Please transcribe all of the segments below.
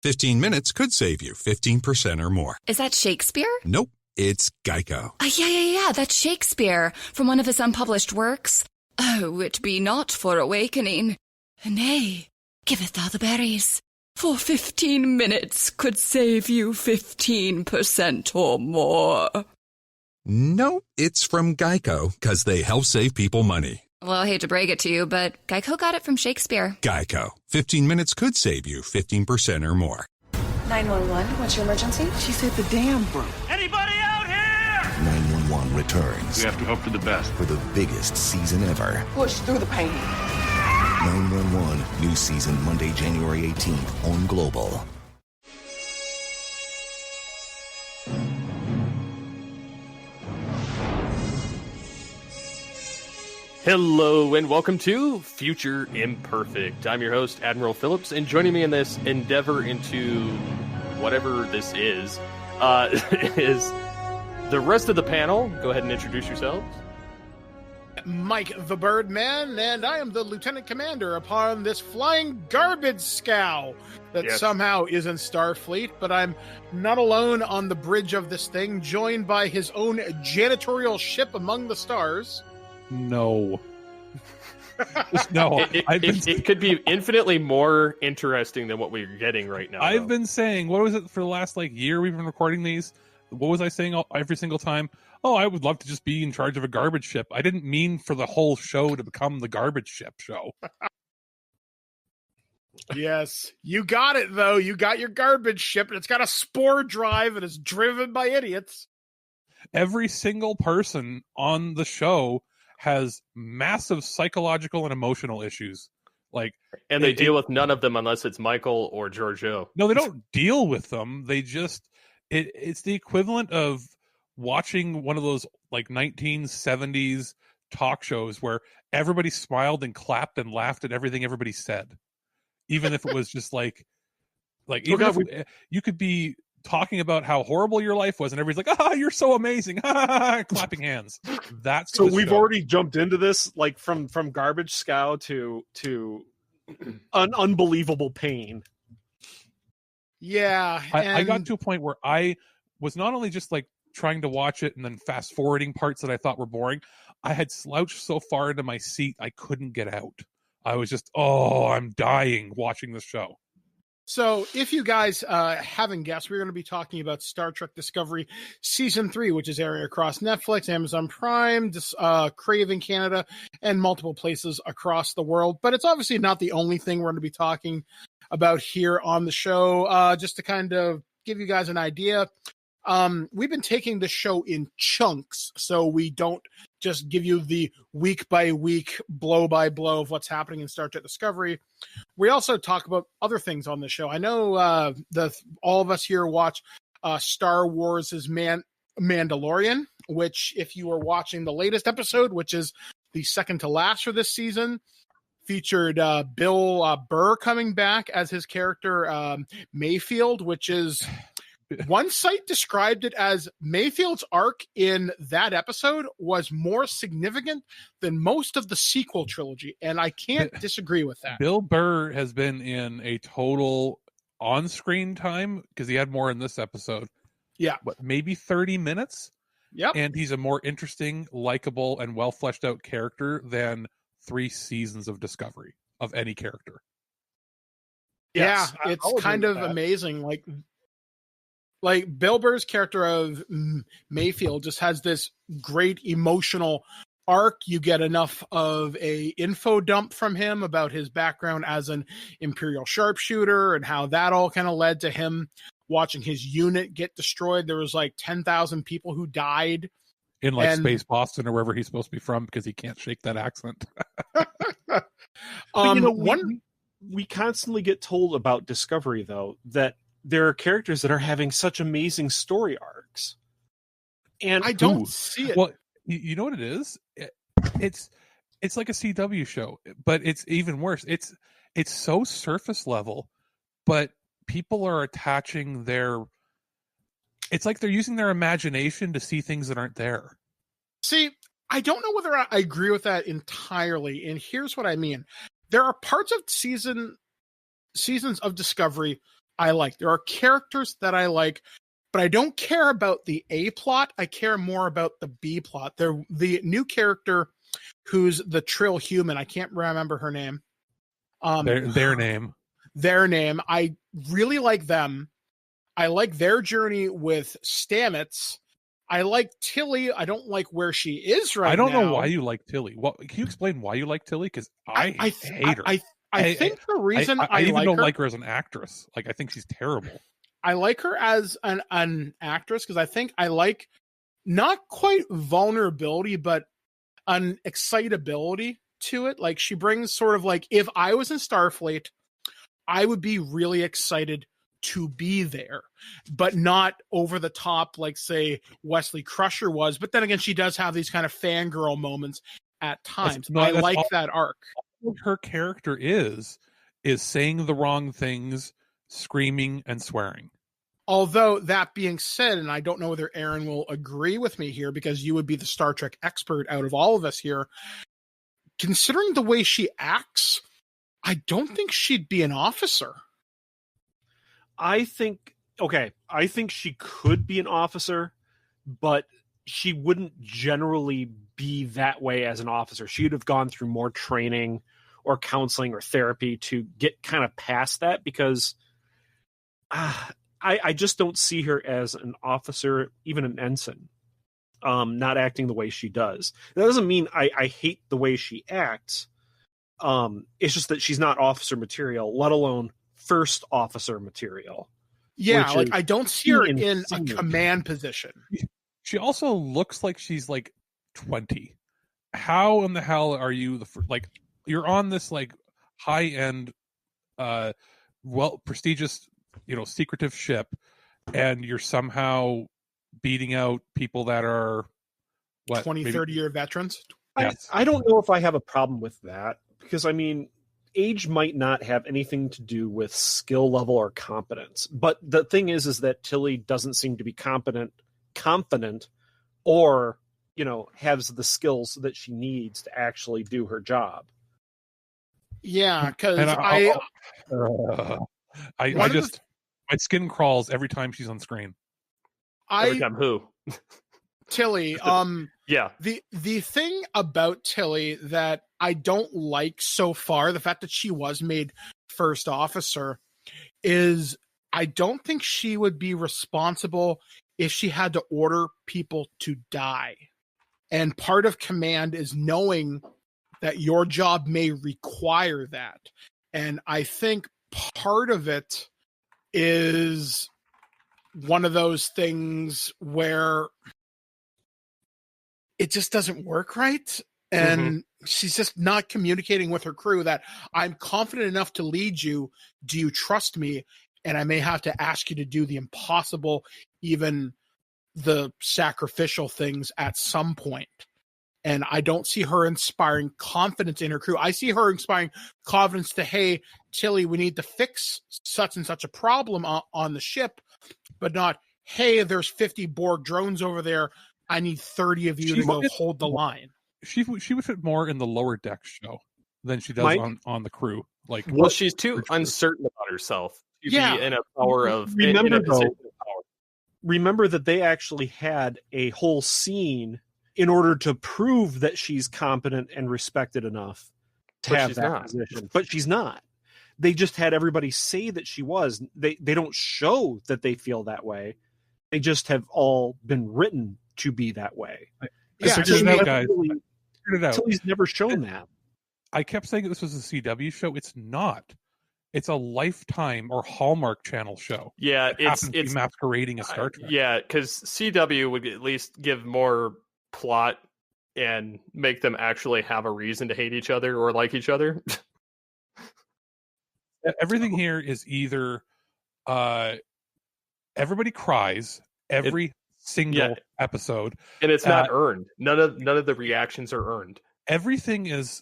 15 minutes could save you 15% or more. Is that Shakespeare? Nope, it's Geico. Yeah, that's Shakespeare from one of his unpublished works. Oh, it be not for awakening. Nay, giveth thou the berries. For 15 minutes could save you 15% or more. Nope, it's from Geico, because they help save people money. Well, I hate to break it to you, but Geico got it from Shakespeare. Geico. 15 minutes could save you 15% or more. 911, what's your emergency? She said the dam broke. Anybody out here? 911 returns. We have to hope for the best. For the biggest season ever. Push through the pain. 911, new season Monday, January 18th on Global. Hello and welcome to Future Imperfect. I'm your host, Admiral Phillips, and joining me in this endeavor into whatever this is the rest of the panel. Go ahead and introduce yourselves. Mike the Birdman, and I am the Lieutenant Commander upon this flying garbage scow that somehow is in Starfleet, but I'm not alone on the bridge of this thing, joined by his own janitorial ship among the stars. No. No. It could be infinitely more interesting than what we're getting right now. I've been saying, what was it for the last year we've been recording these? What was I saying every single time? Oh, I would love to just be in charge of a garbage ship. I didn't mean for the whole show to become the garbage ship show. Yes, you got it, though. You got your garbage ship, and it's got a spore drive, and it's driven by idiots. Every single person on the show has massive psychological and emotional issues. And they deal with none of them unless it's Michael or Giorgio. No, they don't deal with them. They just... It's the equivalent of watching one of those 1970s talk shows where everybody smiled and clapped and laughed at everything everybody said, even if it was just you could be talking about how horrible your life was and everybody's like, "Ah, you're so amazing!" Clapping hands. That's so we've already jumped into this from garbage scow to unbelievable pain. Yeah, I got to a point where I was not only just trying to watch it and then fast forwarding parts that I thought were boring. I had slouched so far into my seat I couldn't get out. I was just, I'm dying watching this show. So if you guys haven't guessed, we're going to be talking about Star Trek Discovery Season 3, which is airing across Netflix, Amazon Prime, Crave in Canada, and multiple places across the world. But it's obviously not the only thing we're going to be talking about here on the show. Just to kind of give you guys an idea, we've been taking the show in chunks, so we don't just give you the week-by-week, blow-by-blow of what's happening in Star Trek Discovery. We also talk about other things on the show. I know all of us here watch Star Wars' Mandalorian, which, if you are watching the latest episode, which is the second to last for this season, featured Bill Burr coming back as his character Mayfield, which is... One site described it as Mayfield's arc in that episode was more significant than most of the sequel trilogy, and I can't disagree with that. Bill Burr has been in a total on-screen time, because he had more in this episode. Yeah. Maybe 30 minutes? Yep. And he's a more interesting, likable, and well-fleshed-out character than 3 seasons of Discovery of any character. Yes, yeah, it's kind of amazing. Like Bill Burr's character of Mayfield just has this great emotional arc. You get enough of a info dump from him about his background as an Imperial sharpshooter and how that all kind of led to him watching his unit get destroyed. There was 10,000 people who died. In Space Boston or wherever he's supposed to be from, because he can't shake that accent. We constantly get told about Discovery, though, that there are characters that are having such amazing story arcs. And I don't see it. Well, you know what it is? It's like a CW show, but it's even worse. It's so surface level, but people are attaching it's like they're using their imagination to see things that aren't there. See, I don't know whether I agree with that entirely, and here's what I mean. There are parts of seasons of Discovery I like. There are characters that I like, but I don't care about the A plot. I care more about the B plot. The new character who's the Trill human. I can't remember her name. Their name. Their name. I really like them. I like their journey with Stamets. I like Tilly. I don't like where she is right now. I don't know why you like Tilly. Well, can you explain why you like Tilly? Because I hate her. I think the reason I even like don't her, like her as an actress. Like, I think she's terrible. I like her as an actress because I think I like not quite vulnerability, but an excitability to it. Like, she brings sort of like, if I was in Starfleet, I would be really excited to be there, but not over the top like, say, Wesley Crusher was. But then again, she does have these kind of fangirl moments at times. I like that arc. What her character is saying the wrong things, screaming and swearing. Although, that being said, and I don't know whether Aaron will agree with me here because you would be the Star Trek expert out of all of us here, considering the way she acts, I don't think she'd be an officer. I think she could be an officer, but she wouldn't generally be that way as an officer. She'd have gone through more training or counseling or therapy to get kind of past that, because I just don't see her as an officer, even an ensign, not acting the way she does. That doesn't mean I hate the way she acts. It's just that she's not officer material, let alone first officer material. Yeah, like, I don't see her in a command position. She also looks like she's like 20. How in the hell are you like, you're on this like high end, prestigious, secretive ship, and you're somehow beating out people that are 20, 30 year veterans? Yes. I don't know if I have a problem with that, because I mean, age might not have anything to do with skill level or competence. But the thing is that Tilly doesn't seem to be confident, or, has the skills that she needs to actually do her job. Yeah, because my skin crawls every time she's on screen. Every time who? Tilly. Yeah. The thing about Tilly that I don't like so far, the fact that she was made first officer, is I don't think she would be responsible if she had to order people to die. And part of command is knowing that your job may require that. And I think part of it is one of those things where it just doesn't work right. And she's just not communicating with her crew that I'm confident enough to lead you. Do you trust me? And I may have to ask you to do the impossible, even the sacrificial things at some point. And I don't see her inspiring confidence in her crew. I see her inspiring confidence to, hey, Tilly, we need to fix such and such a problem on the ship, but not, hey, there's 50 Borg drones over there. I need 30 of you to go hold the line. She would fit more in the lower deck show than she does on the crew. Like, well, she's too uncertain about herself to be in a power of remember that they actually had a whole scene in order to prove that she's competent and respected enough to have that position. But she's not. They just had everybody say that she was. They don't show that they feel that way. They just have all been written to be that way. Yeah, figured it out, guys. Tilly's never shown that. I kept saying this was a CW show. It's not. It's a Lifetime or Hallmark Channel show. Yeah, it's masquerading as Star Trek. Yeah, because CW would at least give more plot and make them actually have a reason to hate each other or like each other. Everything here is either everybody cries every single episode, and it's not earned. None of the reactions are earned. Everything is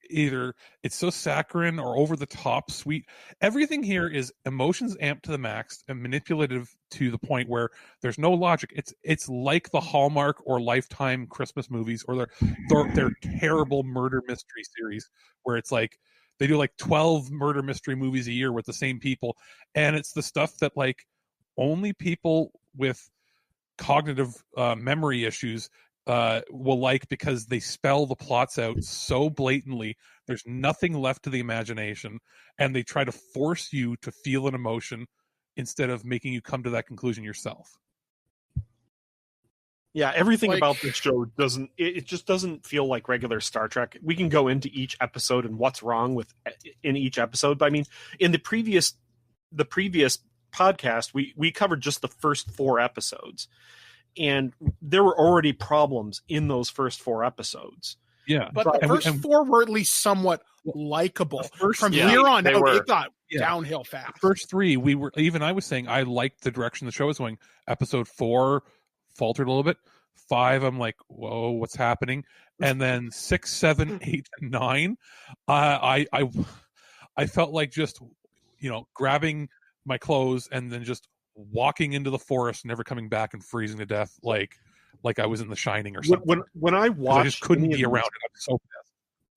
either it's so saccharine or over the top sweet. Everything here is emotions amped to the max and manipulative to the point where there's no logic. It's like the Hallmark or Lifetime Christmas movies or their terrible murder mystery series where it's like They do like 12 murder mystery movies a year with the same people, and it's the stuff that like only people with cognitive memory issues will like, because they spell the plots out so blatantly. There's nothing left to the imagination, and they try to force you to feel an emotion instead of making you come to that conclusion yourself. Yeah, everything about this show just doesn't feel like regular Star Trek. We can go into each episode and what's wrong in each episode. But I mean, in the previous podcast, we covered just the first 4 episodes, and there were already problems in those first 4 episodes. Yeah, but the first 4 were at least somewhat likable. From here on out, it got downhill fast. The first 3, I was saying I liked the direction the show was going. Episode 4 faltered a little bit. 5, I'm like, whoa, what's happening? And then 6, 7, 8, and 9, I felt like just, grabbing my clothes and then just walking into the forest, never coming back, and freezing to death, like I was in The Shining or something. When I watched, I just couldn't be around it. I'm so pissed.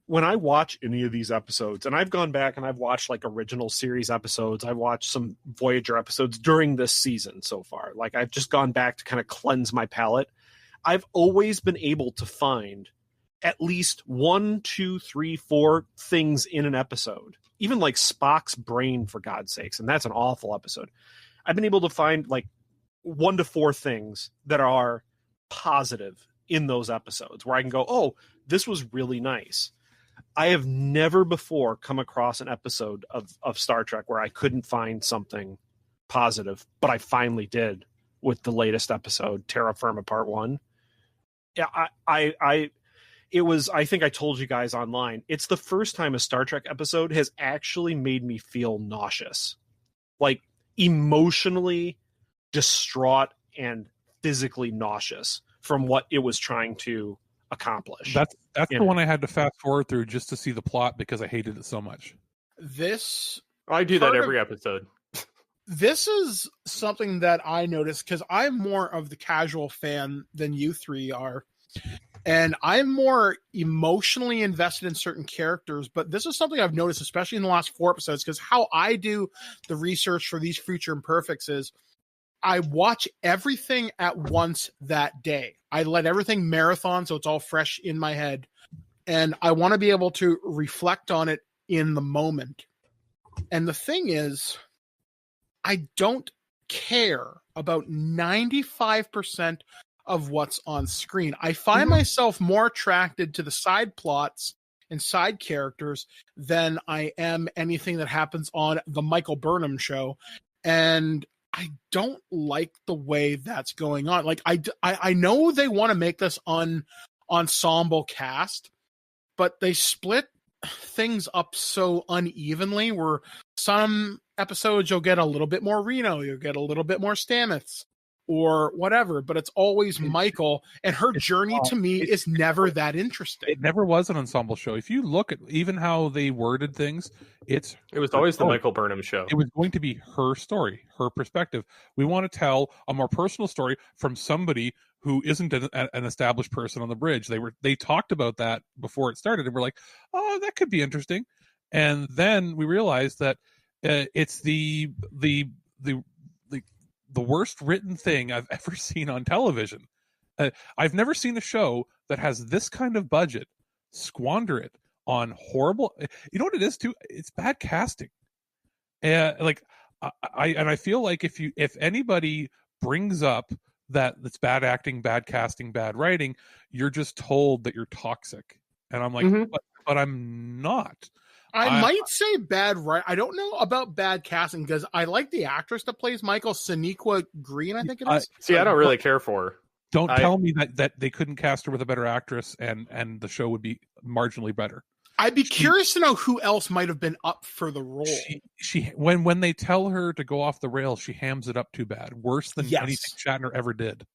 When I watch any of these episodes, and I've gone back and I've watched like original series episodes, I watched some Voyager episodes during this season so far. Like I've just gone back to kind of cleanse my palate. I've always been able to find at least 1, 2, 3, 4 things in an episode. Even like Spock's brain, for God's sakes, and that's an awful episode. I've been able to find like 1 to 4 things that are positive in those episodes where I can go, oh, this was really nice. I have never before come across an episode of Star Trek where I couldn't find something positive, but I finally did with the latest episode, Terra Firma Part 1. Yeah, I think I told you guys online, it's the first time a Star Trek episode has actually made me feel nauseous. Like emotionally distraught and physically nauseous from what it was trying to accomplish. That's the one I had to fast forward through just to see the plot because I hated it so much. I do that every episode. This is something that I noticed because I'm more of the casual fan than you 3 are. And I'm more emotionally invested in certain characters, but this is something I've noticed, especially in the last 4 episodes, because how I do the research for these Future Imperfects is I watch everything at once that day. I let everything marathon so it's all fresh in my head. And I want to be able to reflect on it in the moment. And the thing is, I don't care about 95% of what's on screen. I find myself more attracted to the side plots and side characters than I am anything that happens on the Michael Burnham show. And I don't like the way that's going on. Like I know they want to make this ensemble cast, but they split things up so unevenly where some episodes you'll get a little bit more Reno, you'll get a little bit more Stamets or whatever, but it's always Michael, and her journey to me is never that interesting. It never was an ensemble show. If you look at even how they worded things, it was always the Michael Burnham show. It was going to be her story, her perspective. We want to tell a more personal story from somebody who isn't an established person on the bridge. They talked about that before it started, and we're like, oh, that could be interesting. And then we realized that it's the worst written thing I've ever seen on television. I've never seen a show that has this kind of budget squander it on horrible. You know what it is too? It's bad casting. I feel like if anybody brings up that's bad acting, bad casting, bad writing, you're just told that you're toxic. And I'm like, but I'm not. I might say bad right. I don't know about bad casting because I like the actress that plays Michael, Sonequa Green, I think it is. I don't really care for her. Don't tell me that they couldn't cast her with a better actress and the show would be marginally better. I'd be curious to know who else might have been up for the role. She when they tell her to go off the rails, she hams it up too bad. Worse than anything Shatner ever did.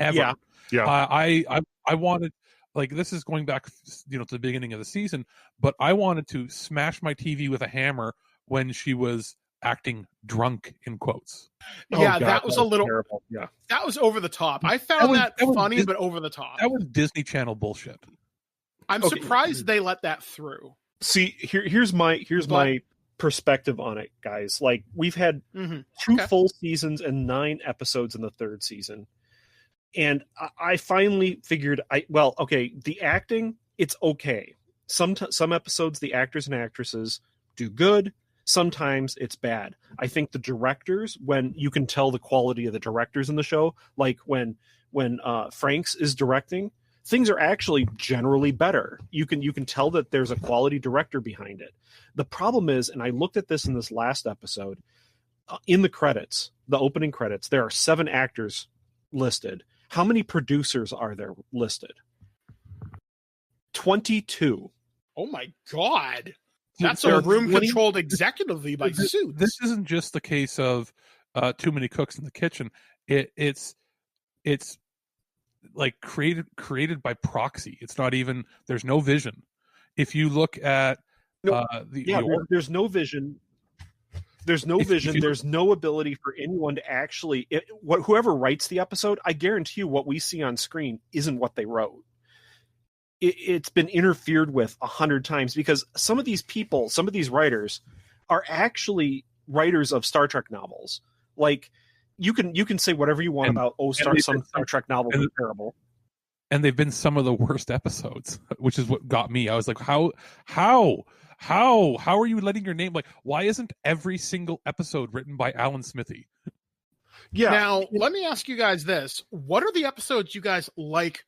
Ever. Yeah. I wanted, like, this is going back, to the beginning of the season, but I wanted to smash my TV with a hammer when she was acting drunk in quotes. Yeah, that was a little terrible. Yeah, that was over the top. I found that funny, but over the top. That was Disney Channel bullshit. I'm surprised they let that through. See, here's my perspective on it, guys. Like, we've had two full seasons and 9 episodes in the 3rd season. And I finally figured, the acting, it's okay. Some episodes, the actors and actresses do good. Sometimes it's bad. I think the directors, when you can tell the quality of the directors in the show, like when Franks is directing, things are actually generally better. You can tell that there's a quality director behind it. The problem is, and I looked at this in this last episode, in the credits, the opening credits, there are 7 actors listed. How many producers are there listed? 22. Oh my God. That's a room controlled executively by Suits. This isn't just the case of too many cooks in the kitchen. It's like created by proxy. It's not even, there's no vision. If you look at there's no vision. There's no vision. There's no ability for anyone to actually. Whoever writes the episode, I guarantee you, what we see on screen isn't what they wrote. It's been interfered with 100 times because some of these people, some of these writers, are actually writers of Star Trek novels. Like, you can say whatever you want about some Star Trek novels are terrible, and they've been some of the worst episodes, which is what got me. I was like, how are you letting your name, like, why isn't every single episode written by Alan Smithy? Yeah. Now, let me ask you guys this. What are the episodes you guys like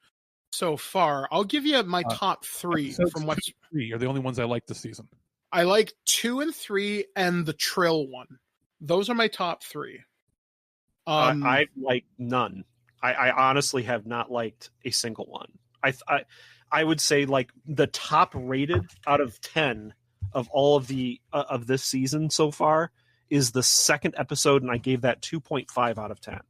so far? I'll give you my top 3 from what's 3 are the only ones I like this season. I like 2 and 3 and the Trill one. Those are my top 3. I like none. I honestly have not liked a single one. I would say, like, the top rated out of 10 of all of the of this season so far is the 2nd episode, and I gave that 2.5 out of 10.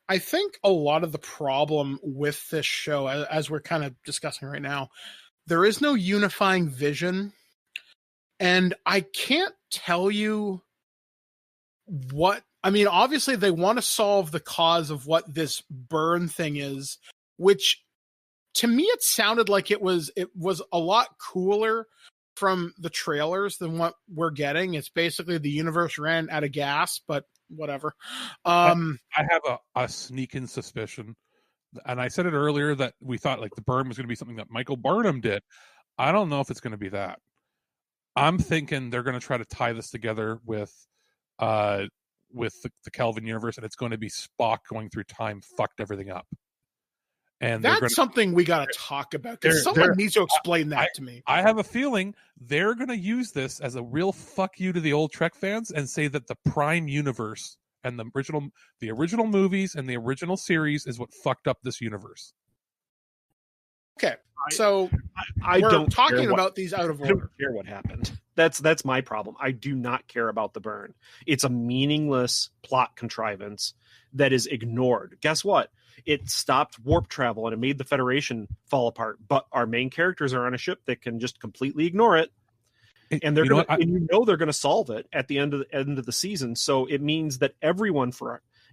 I think a lot of the problem with this show, as we're kind of discussing right now, there is no unifying vision. And I can't tell you what, I mean, obviously they want to solve the cause of what this burn thing is, which to me, it sounded like it was a lot cooler from the trailers than what we're getting. It's basically the universe ran out of gas, but whatever. I have a sneaking suspicion, and I said it earlier, that we thought like the burn was going to be something that Michael Burnham did. I don't know if it's going to be that. I'm thinking they're going to try to tie this together with the Kelvin universe, and it's going to be Spock going through time fucked everything up. And that's something we got to talk about, because someone needs to explain that to me. I have a feeling they're going to use this as a real fuck you to the old Trek fans and say that the Prime universe and the original movies and the original series is what fucked up this universe. Okay, so I don't talking about these out of order. I don't care what happened. That's my problem. I do not care about the burn. It's a meaningless plot contrivance that is ignored. Guess what? It stopped warp travel and it made the Federation fall apart. But our main characters are on a ship that can just completely ignore it, and they're they're going to solve it at the end of the season. So it means that everyone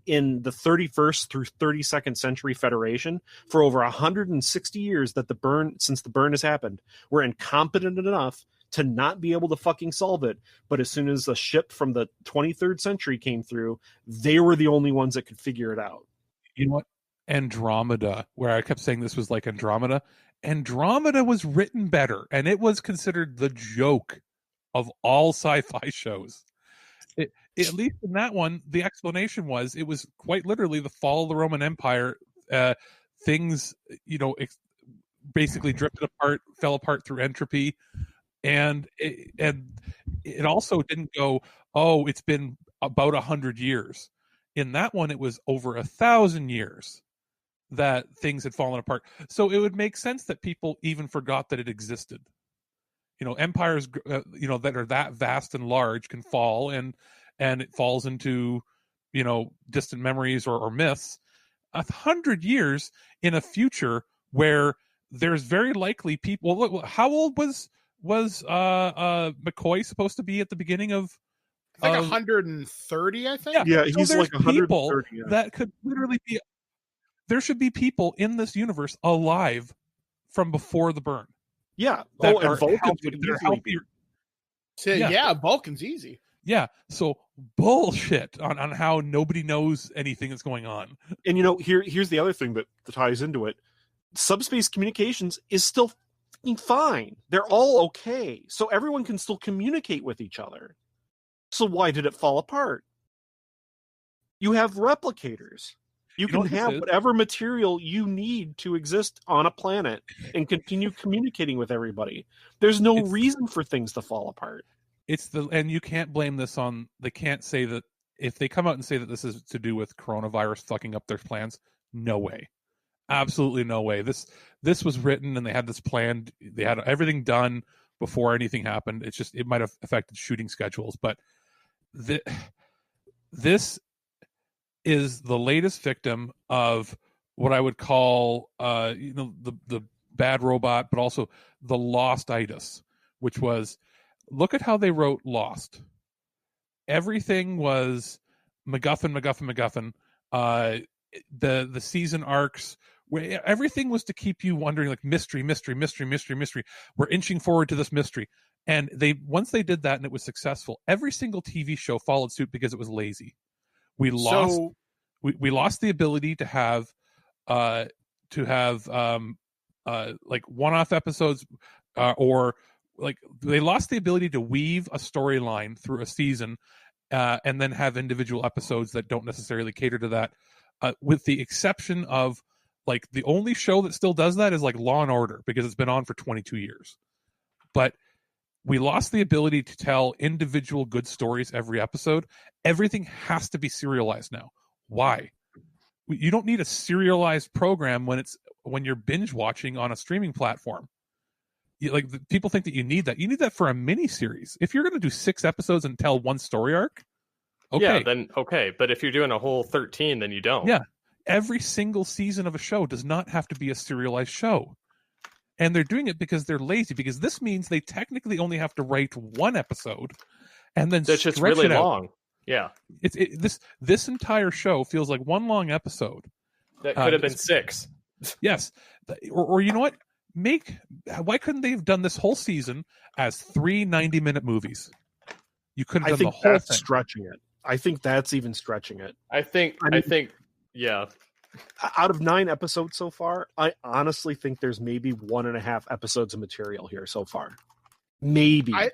in the 31st through 32nd century Federation, for over 160 years since the burn has happened, were incompetent enough to not be able to fucking solve it. But as soon as the ship from the 23rd century came through, they were the only ones that could figure it out. You know what? Andromeda, where I kept saying this was like Andromeda was written better, and it was considered the joke of all sci-fi shows. At least in that one, the explanation was it was quite literally the fall of the Roman Empire. Things, basically drifted apart, fell apart through entropy, and it also didn't go, oh, it's been about 100 years. In that one, it was over 1,000 years that things had fallen apart. So it would make sense that people even forgot that it existed. Empires, that are that vast and large can fall, and it falls into, distant memories or myths. 100 years in a future where there's very likely people. Look, how old was McCoy supposed to be at the beginning of? I think 130. I think. Yeah, he's so like 130. That could literally be. There should be people in this universe alive from before the burn. Yeah. That and are Vulcans healthy- would that are easily healthier. So, yeah, Vulcan's easy. Yeah, so bullshit on how nobody knows anything that's going on. And here's the other thing that ties into it. Subspace communications is still fucking fine. They're all okay. So everyone can still communicate with each other. So why did it fall apart? You have replicators. You can have whatever material you need to exist on a planet and continue communicating with everybody. There's no reason for things to fall apart. And you can't blame this on, they can't say that, if they come out and say that this is to do with coronavirus fucking up their plans, no way. Absolutely no way. This was written and they had this planned. They had everything done before anything happened. It's just, it might have affected shooting schedules, but this is the latest victim of what I would call, the bad robot, but also the lost-itis, which was, look at how they wrote Lost. Everything was MacGuffin. The season arcs, where everything was to keep you wondering, like mystery. We're inching forward to this mystery. And once they did that and it was successful, every single TV show followed suit because it was lazy. We lost the ability to have like one-off episodes, or like they lost the ability to weave a storyline through a season and then have individual episodes that don't necessarily cater to that, with the exception of, like, the only show that still does that is like Law and Order, because it's been on for 22 years. But we lost the ability to tell individual good stories every episode. Everything has to be serialized now. Why? You don't need a serialized program when you're binge watching on a streaming platform. People think that you need that. You need that for a mini series. If you're going to do 6 episodes and tell one story arc, okay. Yeah, then okay. But if you're doing a whole 13, then you don't. Yeah. Every single season of a show does not have to be a serialized show. And they're doing it because they're lazy, because this means they technically only have to write one episode and then that's just stretch really it out. long. Yeah. This entire show feels like one long episode. That could have been 6. Yes. Or you know what? Why couldn't they have done this whole season as 3 90-minute movies? You could have done the whole thing. Stretching it. I think that's even stretching it. I think, yeah. Out of 9 episodes so far, I honestly think there's maybe 1.5 episodes of material here so far. Maybe. A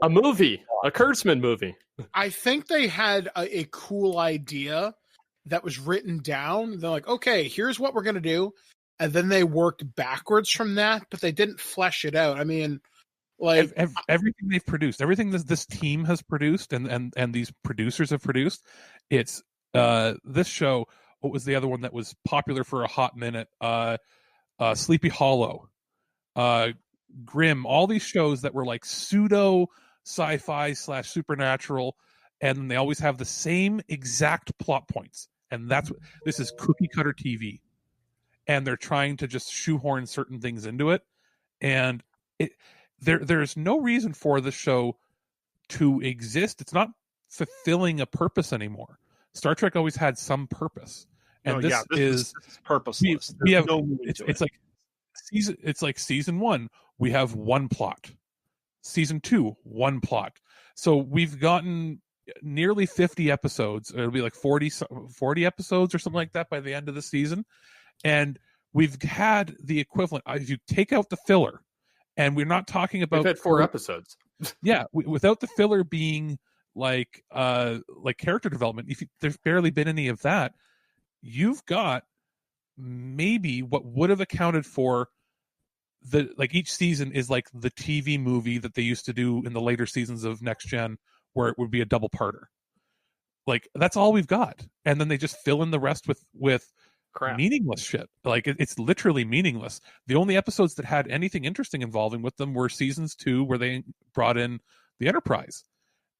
movie, a Kurtzman movie. I think they had a cool idea that was written down. They're like, okay, here's what we're going to do. And then they worked backwards from that, but they didn't flesh it out. I mean, like everything they've produced, everything this team has produced and these producers have produced, it's this show. What was the other one that was popular for a hot minute? Sleepy Hollow, Grimm, all these shows that were like pseudo sci-fi / supernatural, and they always have the same exact plot points. And this is cookie cutter TV. And they're trying to just shoehorn certain things into it. And there's no reason for the show to exist. It's not fulfilling a purpose anymore. Star Trek always had some purpose. And this is purposeless. We have it's like season 1, we have one plot. Season 2, one plot. So we've gotten nearly 50 episodes. It'll be like 40 episodes or something like that by the end of the season. And we've had the equivalent. If you take out the filler, and we're not talking about... We've had 4 episodes. Yeah, without the filler being like character development, there's barely been any of that. You've got maybe what would have accounted for each season is like the TV movie that they used to do in the later seasons of Next Gen, where it would be a double parter. Like, that's all we've got. And then they just fill in the rest with crap. Meaningless shit. Like, it's literally meaningless. The only episodes that had anything interesting involving with them were seasons 2, where they brought in the Enterprise.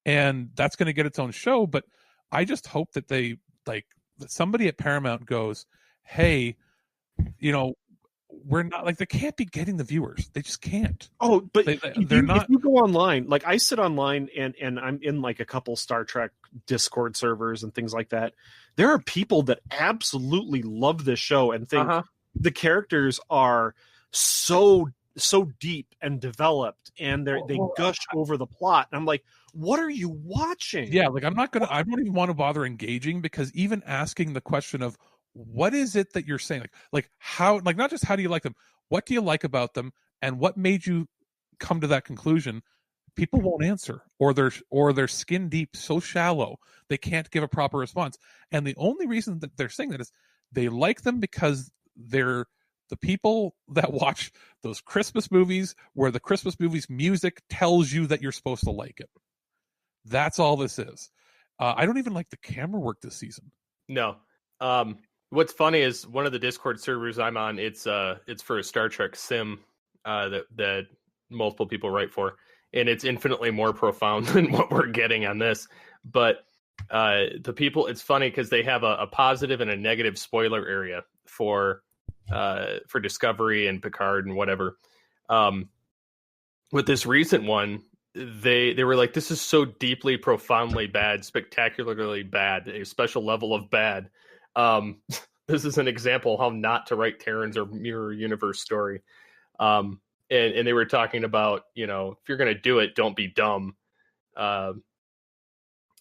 And that's going to get its own show. But I just hope that that somebody at Paramount goes, hey, we're not, like, they can't be getting the viewers. They just can't. Oh, but they're not. If you go online, like I sit online and I'm in like a couple Star Trek Discord servers and things like that. There are people that absolutely love this show and think the characters are so deep and developed, and they gush over the plot. And I'm like, what are you watching? Yeah, like I don't even want to bother engaging, because even asking the question of what is it that you're saying, like how, like not just how do you like them, what do you like about them, and what made you come to that conclusion, people won't answer, or they're skin deep, so shallow they can't give a proper response. And the only reason that they're saying that is they like them because they're the people that watch those Christmas movies where the Christmas movies music tells you that you're supposed to like it. That's all this is. I don't even like the camera work this season. No. What's funny is one of the Discord servers I'm on, it's for a Star Trek sim that multiple people write for, and it's infinitely more profound than what we're getting on this. But the people, it's funny because they have a positive and a negative spoiler area for Discovery and Picard and whatever. With this recent one, they were like, this is so deeply, profoundly bad, spectacularly bad, a special level of bad. This is an example of how not to write Terran's or Mirror Universe story. And they were talking about, if you're going to do it, don't be dumb. And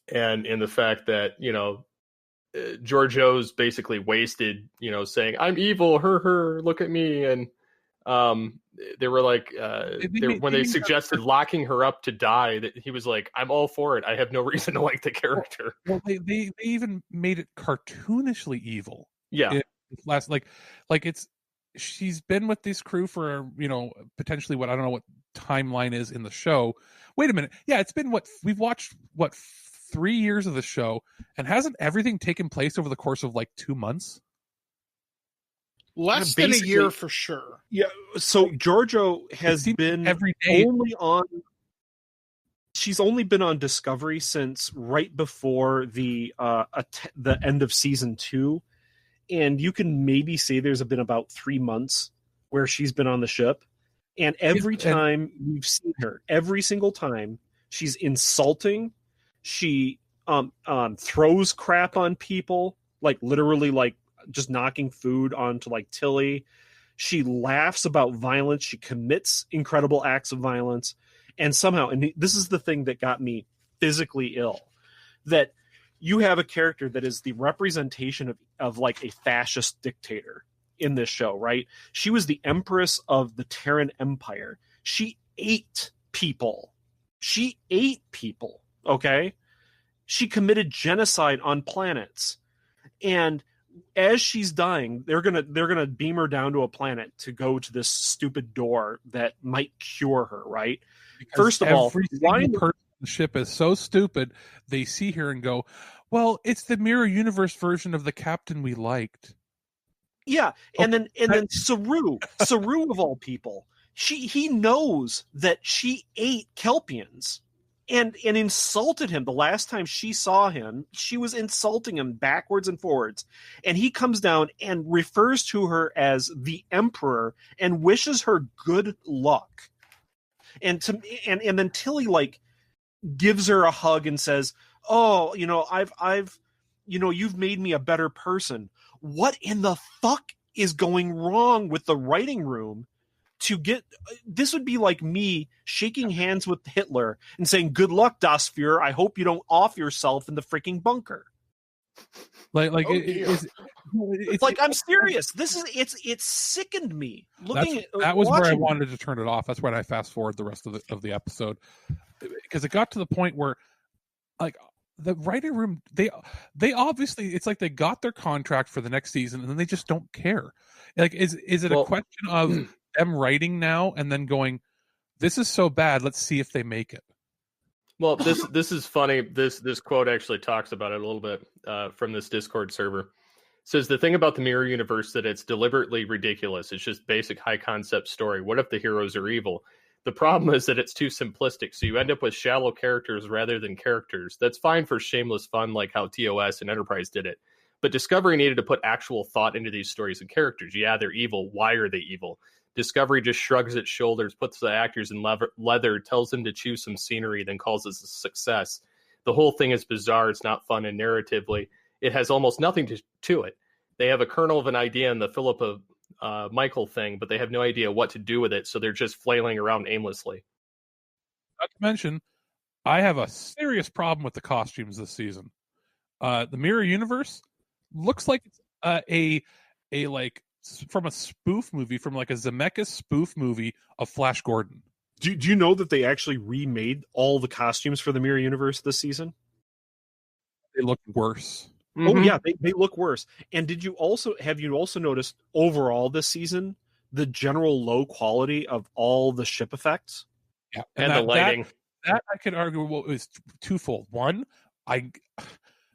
the fact that, Giorgio's basically wasted, saying, I'm evil, her, look at me. And they were like, when they suggested locking her up to die, that he was like, I'm all for it. I have no reason to like the character. Well, they even made it cartoonishly evil. Yeah. She's been with this crew for, potentially what, I don't know what timeline is in the show. Wait a minute. Yeah, it's been we've watched 3 years of the show, and hasn't everything taken place over the course of 2 months? Less than a year for sure. Yeah. So Giorgio has been every day she's only been on Discovery since right before the end of season 2. And you can maybe say there's been about 3 months where she's been on the ship. And every time we've seen her, every single time, she's insulting. She throws crap on people, literally just knocking food onto Tilly. She laughs about violence. She commits incredible acts of violence. And somehow, and this is the thing that got me physically ill, that you have a character that is the representation of a fascist dictator in this show, right? She was the empress of the Terran Empire. She ate people. Okay? She committed genocide on planets. And as she's dying, they're gonna beam her down to a planet to go to this stupid door that might cure her, right? Because first of all, why the ship is so stupid, they see her and go, well, it's the Mirror Universe version of the captain we liked. Yeah, and then Saru of all people, he knows that she ate Kelpians and insulted him. The last time she saw him, she was insulting him backwards and forwards. And he comes down and refers to her as the Emperor and wishes her good luck. And then Tilly gives her a hug and says, "Oh, I've you've made me a better person." What in the fuck is going wrong with the writing room to get this? Would be like me shaking hands with Hitler and saying, "Good luck, Das Führer. I hope you don't off yourself in the freaking bunker." It's I'm serious. It's sickened me. That was where I wanted to turn it off. That's when I fast forward the rest of the episode, because it got to the point where the writing room, they obviously, it's like they got their contract for the next season and then they just don't care. Is it a question of them writing now and then going, this is so bad, let's see if they make it? Well, this is funny. This quote actually talks about it a little bit from this Discord server. It says, the thing about the Mirror Universe that it's deliberately ridiculous. It's just basic high concept story. What if the heroes are evil? The problem is that it's too simplistic, so you end up with shallow characters rather than characters. That's fine for shameless fun like how TOS and Enterprise did it. But Discovery needed to put actual thought into these stories and characters. Yeah, they're evil. Why are they evil? Discovery just shrugs its shoulders, puts the actors in leather, tells them to choose some scenery, then calls it a success. The whole thing is bizarre. It's not fun, and narratively, it has almost nothing to it. They have a kernel of an idea in the Philip Michael thing, but they have no idea what to do with it, so they're just flailing around aimlessly. Not to mention, I have a serious problem with the costumes this season. The Mirror Universe looks like it's a like from a spoof movie, from like a Zemeckis spoof movie of Flash Gordon. Do you know that they actually remade all the costumes for the Mirror Universe this season? They look worse. Oh yeah, they look worse. And have you also noticed overall this season the general low quality of all the ship effects? Yeah, and the lighting. That I could argue is twofold. One,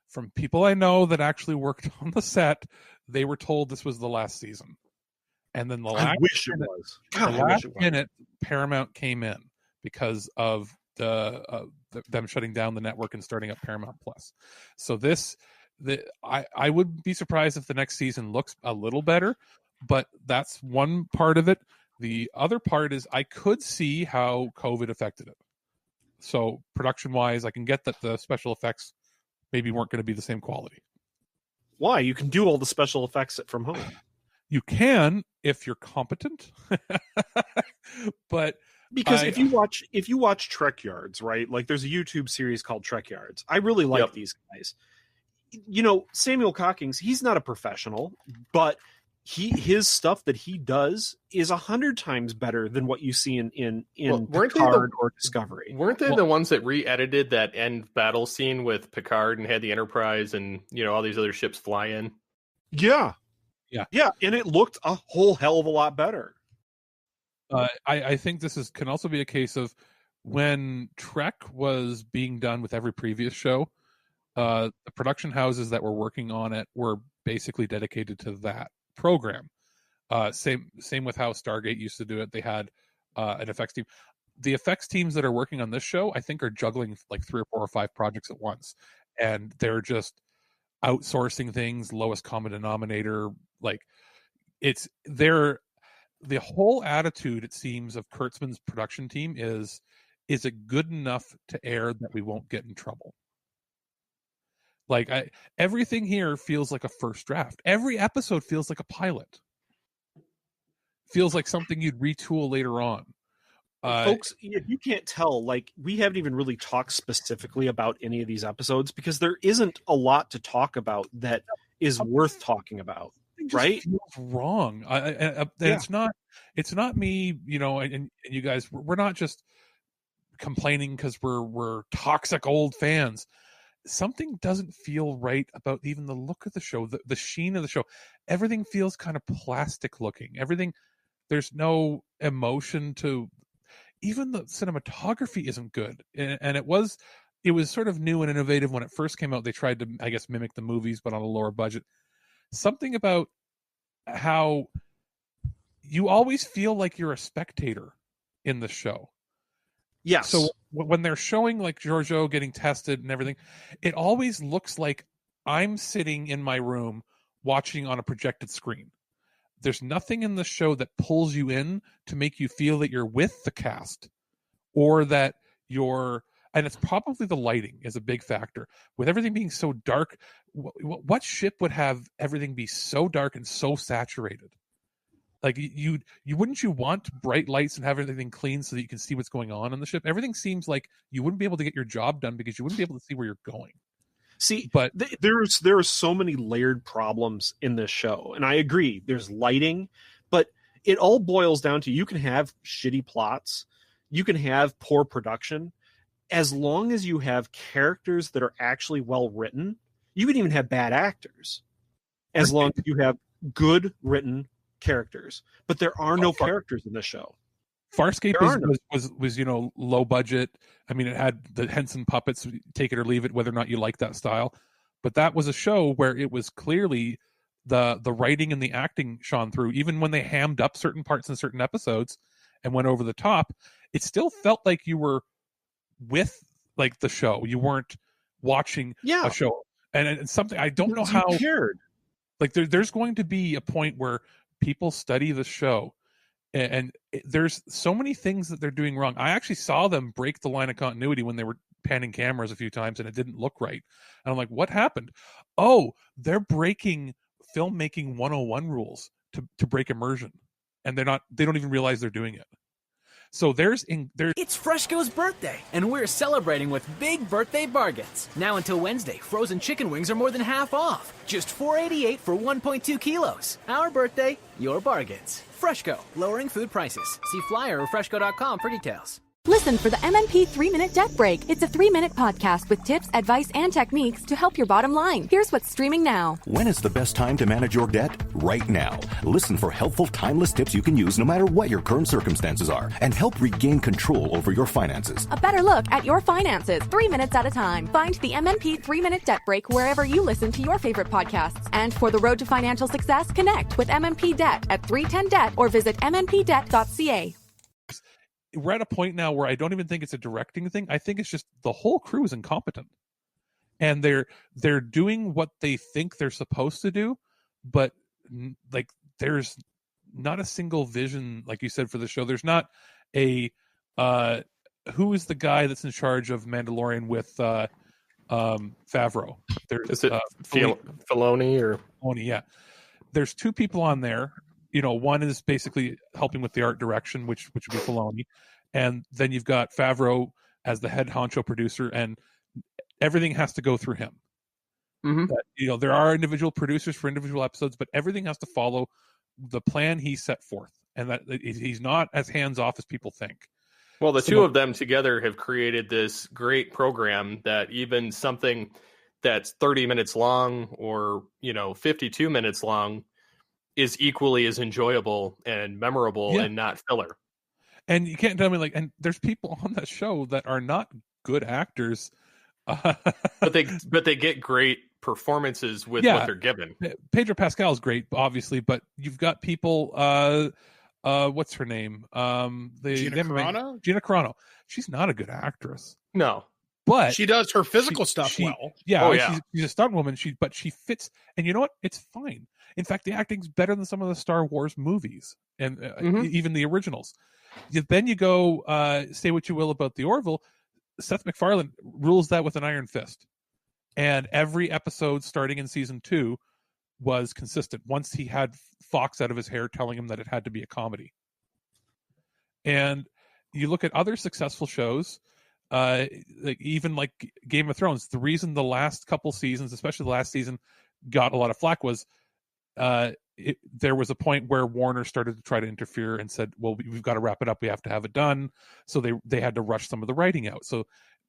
from people I know that actually worked on the set, they were told this was the last season. And then the last minute, Paramount came in because of them shutting down the network and starting up Paramount Plus. So I would be surprised if the next season looks a little better, but that's one part of it. The other part is I could see how COVID affected it. So production-wise, I can get that the special effects maybe weren't going to be the same quality. Why? You can do all the special effects from home. You can if you're competent, but because if you watch Trek Yards, right? Like there's a YouTube series called Trek Yards. I really like these guys. You know, Samuel Cockings, he's not a professional, but his stuff that he does is 100 times better than what you see in Picard or Discovery. Weren't they the ones that re-edited that end battle scene with Picard and had the Enterprise and all these other ships fly in? Yeah, and it looked a whole hell of a lot better. I think this can also be a case of when Trek was being done with every previous show, the production houses that were working on it were basically dedicated to that program. Same with how Stargate used to do it. They had an effects team. The effects teams that are working on this show, I think, are juggling like 3 or 4 or 5 projects at once, and they're just outsourcing things, lowest common denominator. Like the whole attitude, it seems, of Kurtzman's production team is it good enough to air that we won't get in trouble? Like everything here feels like a first draft. Every episode feels like a pilot. Feels like something you'd retool later on. Folks, if you can't tell, like we haven't even really talked specifically about any of these episodes because there isn't a lot to talk about that is worth talking about. Right? Feels wrong. It's not me, and you guys. We're not just complaining because we're toxic old fans. Something doesn't feel right about even the look of the show, the sheen of the show. Everything feels kind of plastic looking. Everything, there's no emotion to. Even the cinematography isn't good, and it was sort of new and innovative when it first came out. They tried to, I guess, mimic the movies, but on a lower budget. Something about how you always feel like you're a spectator in the show. Yes. So when they're showing like Giorgio getting tested and everything, it always looks like I'm sitting in my room watching on a projected screen. There's nothing in the show that pulls you in to make you feel that you're with the cast or that and it's probably the lighting is a big factor. With everything being so dark, what ship would have everything be so dark and so saturated? Like wouldn't you want bright lights and have everything clean so that you can see what's going on the ship? Everything seems like you wouldn't be able to get your job done because you wouldn't be able to see where you're going. See, but there are so many layered problems in this show, and I agree. There's lighting, but it all boils down to you can have shitty plots, you can have poor production, as long as you have characters that are actually well written. You can even have bad actors, as long as you have good written characters. But there are no characters in the show. Farscape was low budget. I mean, it had the Henson puppets, take it or leave it, whether or not you like that style. But that was a show where it was clearly the writing and the acting shone through. Even when they hammed up certain parts in certain episodes and went over the top, it still felt like you were with like the show. You weren't watching a show. And something I don't know how. Cared. Like there's going to be a point where people study the show. And there's so many things that they're doing wrong. I actually saw them break the line of continuity when they were panning cameras a few times and it didn't look right. And I'm like, what happened? Oh, they're breaking filmmaking 101 rules. to break immersion, and they don't even realize they're doing it. So there's It's Freshco's birthday, and we're celebrating with big birthday bargains. Now until Wednesday, frozen chicken wings are more than half off. Just $4.88 for 1.2 kilos. Our birthday, your bargains. Freshco, lowering food prices. See flyer or freshco.com for details. Listen for the MMP 3-Minute Debt Break. It's a 3-minute podcast with tips, advice, and techniques to help your bottom line. Here's what's streaming now. When is the best time to manage your debt? Right now. Listen for helpful, timeless tips you can use no matter what your current circumstances are, and help regain control over your finances. A better look at your finances, 3 minutes at a time. Find the MMP 3-Minute Debt Break wherever you listen to your favorite podcasts. And for the road to financial success, connect with MMP Debt at 310 Debt or visit mmpdebt.ca. We're at a point now where I don't even think it's a directing thing. I think it's just the whole crew is incompetent, and they're doing what they think they're supposed to do, but like there's not a single vision, like you said, for the show. There's not a who is the guy that's in charge of Mandalorian with Favreau? Is it Filoni or Filoni? Yeah, there's two people on there. One is basically helping with the art direction, which would be Filoni. And then you've got Favreau as the head honcho producer, and everything has to go through him. Mm-hmm. There are individual producers for individual episodes, but everything has to follow the plan he set forth. And that he's not as hands-off as people think. Well, the two of them together have created this great program that even something that's 30 minutes long or, 52 minutes long is equally as enjoyable and memorable and not filler. And you can't tell me and there's people on that show that are not good actors, but they get great performances with what they're given. Pedro Pascal is great, obviously, but you've got people. What's her name? Gina Carano. Gina Carano. She's not a good actress. No. But she does her physical stuff well. Yeah, she's a stunt woman. But she fits, and you know what? It's fine. In fact, the acting's better than some of the Star Wars movies, and even the originals. Then you go, say what you will about the Orville, Seth MacFarlane rules that with an iron fist, and every episode starting in season 2 was consistent. Once he had Fox out of his hair telling him that it had to be a comedy. And you look at other successful shows. Even like Game of Thrones, the reason the last couple seasons, especially the last season, got a lot of flack was there was a point where Warner started to try to interfere and said, well, we've got to wrap it up. We have to have it done. So they had to rush some of the writing out.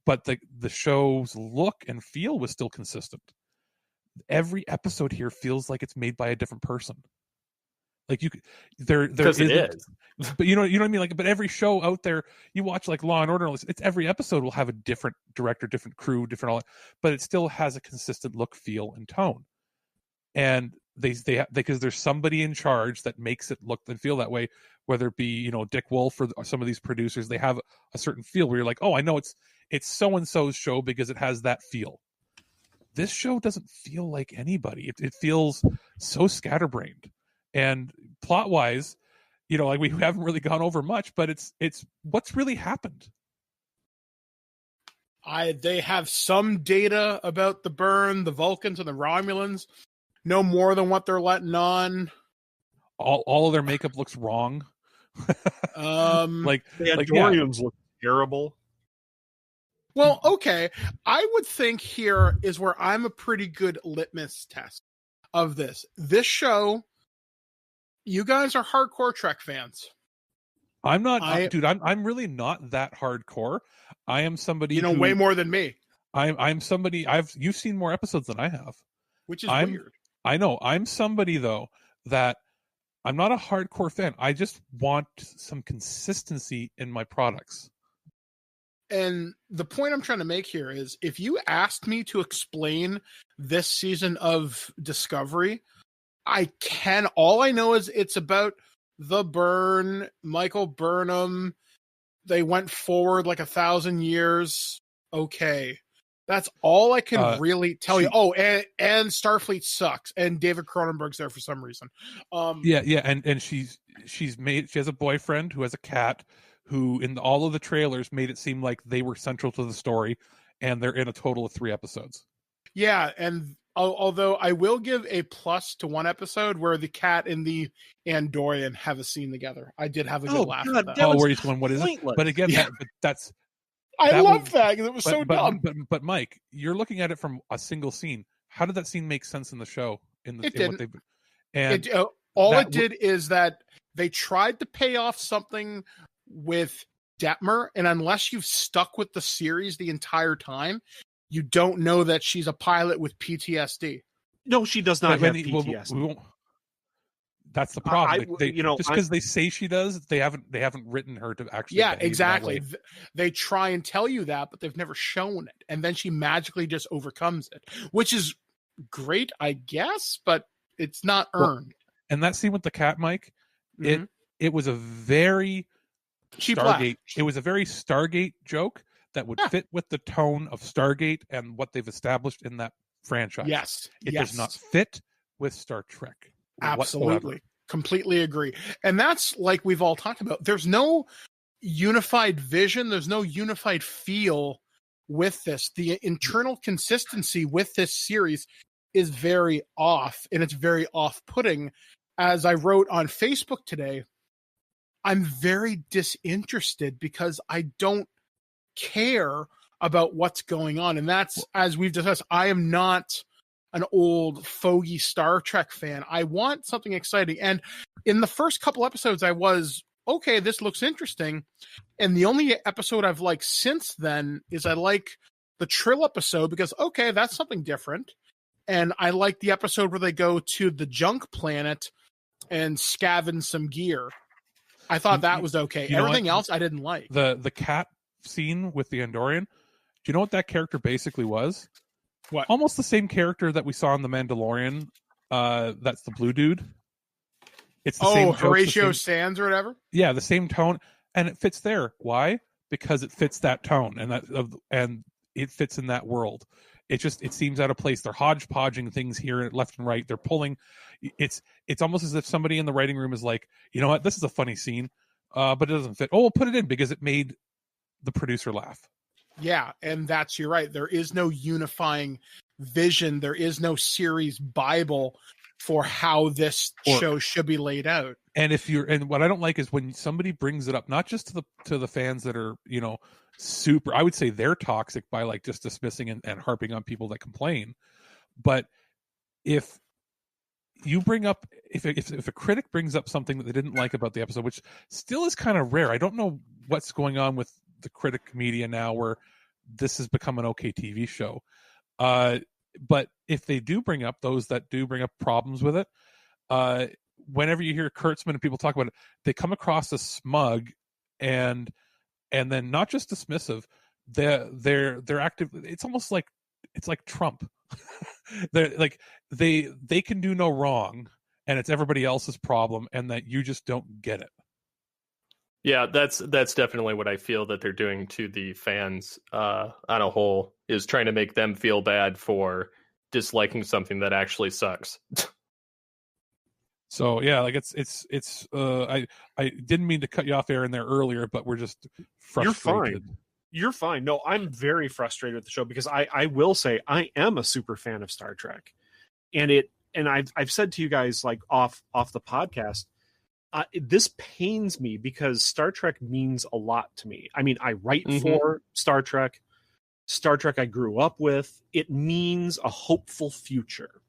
But the show's look and feel was still consistent. Every episode here feels like it's made by a different person. Like there is, but you know what I mean. But every show out there, you watch like Law and Order. It's every episode will have a different director, different crew, different all that, but it still has a consistent look, feel, and tone. And they because there's somebody in charge that makes it look and feel that way. Whether it be Dick Wolf or some of these producers, they have a certain feel where you're like, oh, I know it's so and so's show because it has that feel. This show doesn't feel like anybody. It feels so scatterbrained. And plot wise, we haven't really gone over much, but it's what's really happened. They have some data about the Burn, the Vulcans, and the Romulans. No more than what they're letting on. All of their makeup looks wrong. The Andorians look terrible. Well, okay. I would think here is where I'm a pretty good litmus test of this. This show. You guys are hardcore Trek fans. I'm not, dude. I'm really not that hardcore. I am somebody way more than me. I'm somebody. You've seen more episodes than I have, which is weird. I know. I'm somebody though that I'm not a hardcore fan. I just want some consistency in my products. And the point I'm trying to make here is, if you asked me to explain this season of Discovery, I can. All I know is it's about the Burn, Michael Burnham. They went forward like 1,000 years. Okay. That's all I can really tell you. Oh, and Starfleet sucks. And David Cronenberg's there for some reason. Yeah. And she has a boyfriend who has a cat who in all of the trailers made it seem like they were central to the story. And they're in a total of 3 episodes. Yeah. And Although I will give a plus to one episode where the cat and the Andorian have a scene together. I did have a good laugh at that. Oh, where he's going, what is it? But again, I love that because it was so dumb. But Mike, you're looking at it from a single scene. How did that scene make sense in the show? It didn't. All it did is that they tried to pay off something with Detmer, and unless you've stuck with the series the entire time, you don't know that she's a pilot with PTSD. No, she does not have PTSD. That's the problem. Just because they say she does, they haven't written her to actually. Yeah, exactly. They try and tell you that, but they've never shown it, and then she magically just overcomes it, which is great, I guess, but it's not earned. And that scene with the cat, Mike, it was a very cheap Stargate. It was a very Stargate joke that would fit with the tone of Stargate and what they've established in that franchise. Yes. It does not fit with Star Trek. Absolutely. Whatsoever. Completely agree. And that's like we've all talked about. There's no unified vision. There's no unified feel with this. The internal consistency with this series is very off, and it's very off-putting. As I wrote on Facebook today, I'm very disinterested because I don't care about what's going on. And that's, as we've discussed, I am not an old fogey Star Trek fan. I want something exciting. And in the first couple episodes, I was, okay, this looks interesting. And the only episode I've liked since then is I like the Trill episode because, okay, that's something different. And I like the episode where they go to the junk planet and scavenge some gear. I thought that was okay. Everything else I didn't like. The cat scene with the Andorian. Do you know what that character basically was? What? Almost the same character that we saw in The Mandalorian. That's the blue dude. It's the same Horatio Sands or whatever. Yeah, the same tone, and it fits there. Why? Because it fits that tone, and it fits in that world. It seems out of place. They're hodgepodging things here left and right. They're pulling. It's almost as if somebody in the writing room is like, you know what, this is a funny scene, but it doesn't fit. Oh, we'll put it in because it made the producer laugh. Yeah, and you're right. There is no unifying vision. There is no series Bible for how this show should be laid out. And what I don't like is when somebody brings it up, not just to the fans that are, super, I would say they're toxic by like just dismissing and harping on people that complain. But if you bring up, if a critic brings up something that they didn't like about the episode, which still is kind of rare, I don't know what's going on with the critic media now where this has become an okay TV show. But if they do bring up those that do bring up problems with it, whenever you hear Kurtzman and people talk about it, they come across as smug and then not just dismissive. They're active. It's almost like Trump. They're like they can do no wrong, and it's everybody else's problem, and that you just don't get it. Yeah, that's definitely what I feel that they're doing to the fans on a whole, is trying to make them feel bad for disliking something that actually sucks. So yeah, like it's I didn't mean to cut you off, Aaron, there earlier, but we're just frustrated. You're fine. No, I'm very frustrated with the show because I will say I am a super fan of Star Trek, and I've said to you guys like off the podcast. This pains me because Star Trek means a lot to me. I mean, I write for Star Trek. Star Trek I grew up with. It means a hopeful future.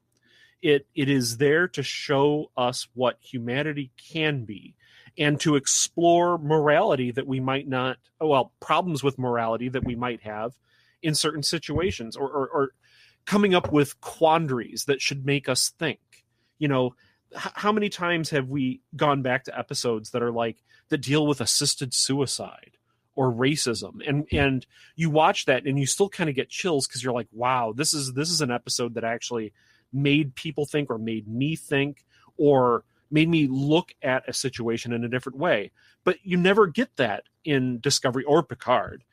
It is there to show us what humanity can be and to explore morality that we might not, problems with morality that we might have in certain situations or coming up with quandaries that should make us think. How many times have we gone back to episodes that deal with assisted suicide or racism, and you watch that and you still kind of get chills because you're like, wow, this is an episode that actually made people think or made me think or made me look at a situation in a different way. But you never get that in Discovery or Picard.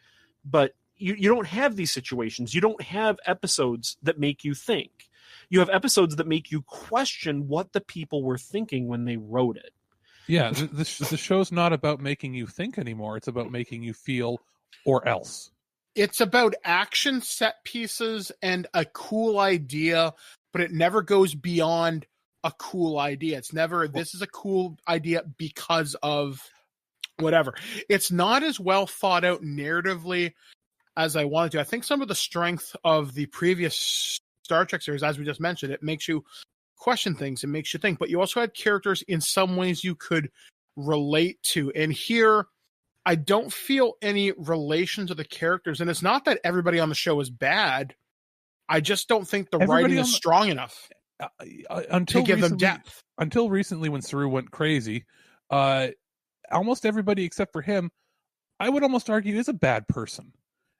But you don't have these situations. You don't have episodes that make you think. You have episodes that make you question what the people were thinking when they wrote it. Yeah, the show's not about making you think anymore. It's about making you feel or else. It's about action set pieces and a cool idea, but it never goes beyond a cool idea. It's never, this is a cool idea because of whatever. It's not as well thought out narratively as I wanted to. I think some of the strength of the previous Star Trek series, as we just mentioned, it makes you question things, it makes you think, but you also had characters in some ways you could relate to. And here, I don't feel any relation to the characters. And it's not that everybody on the show is bad. I just don't think the writing is strong enough to give them depth. Until recently, when Saru went crazy, almost everybody except for him, I would almost argue, is a bad person.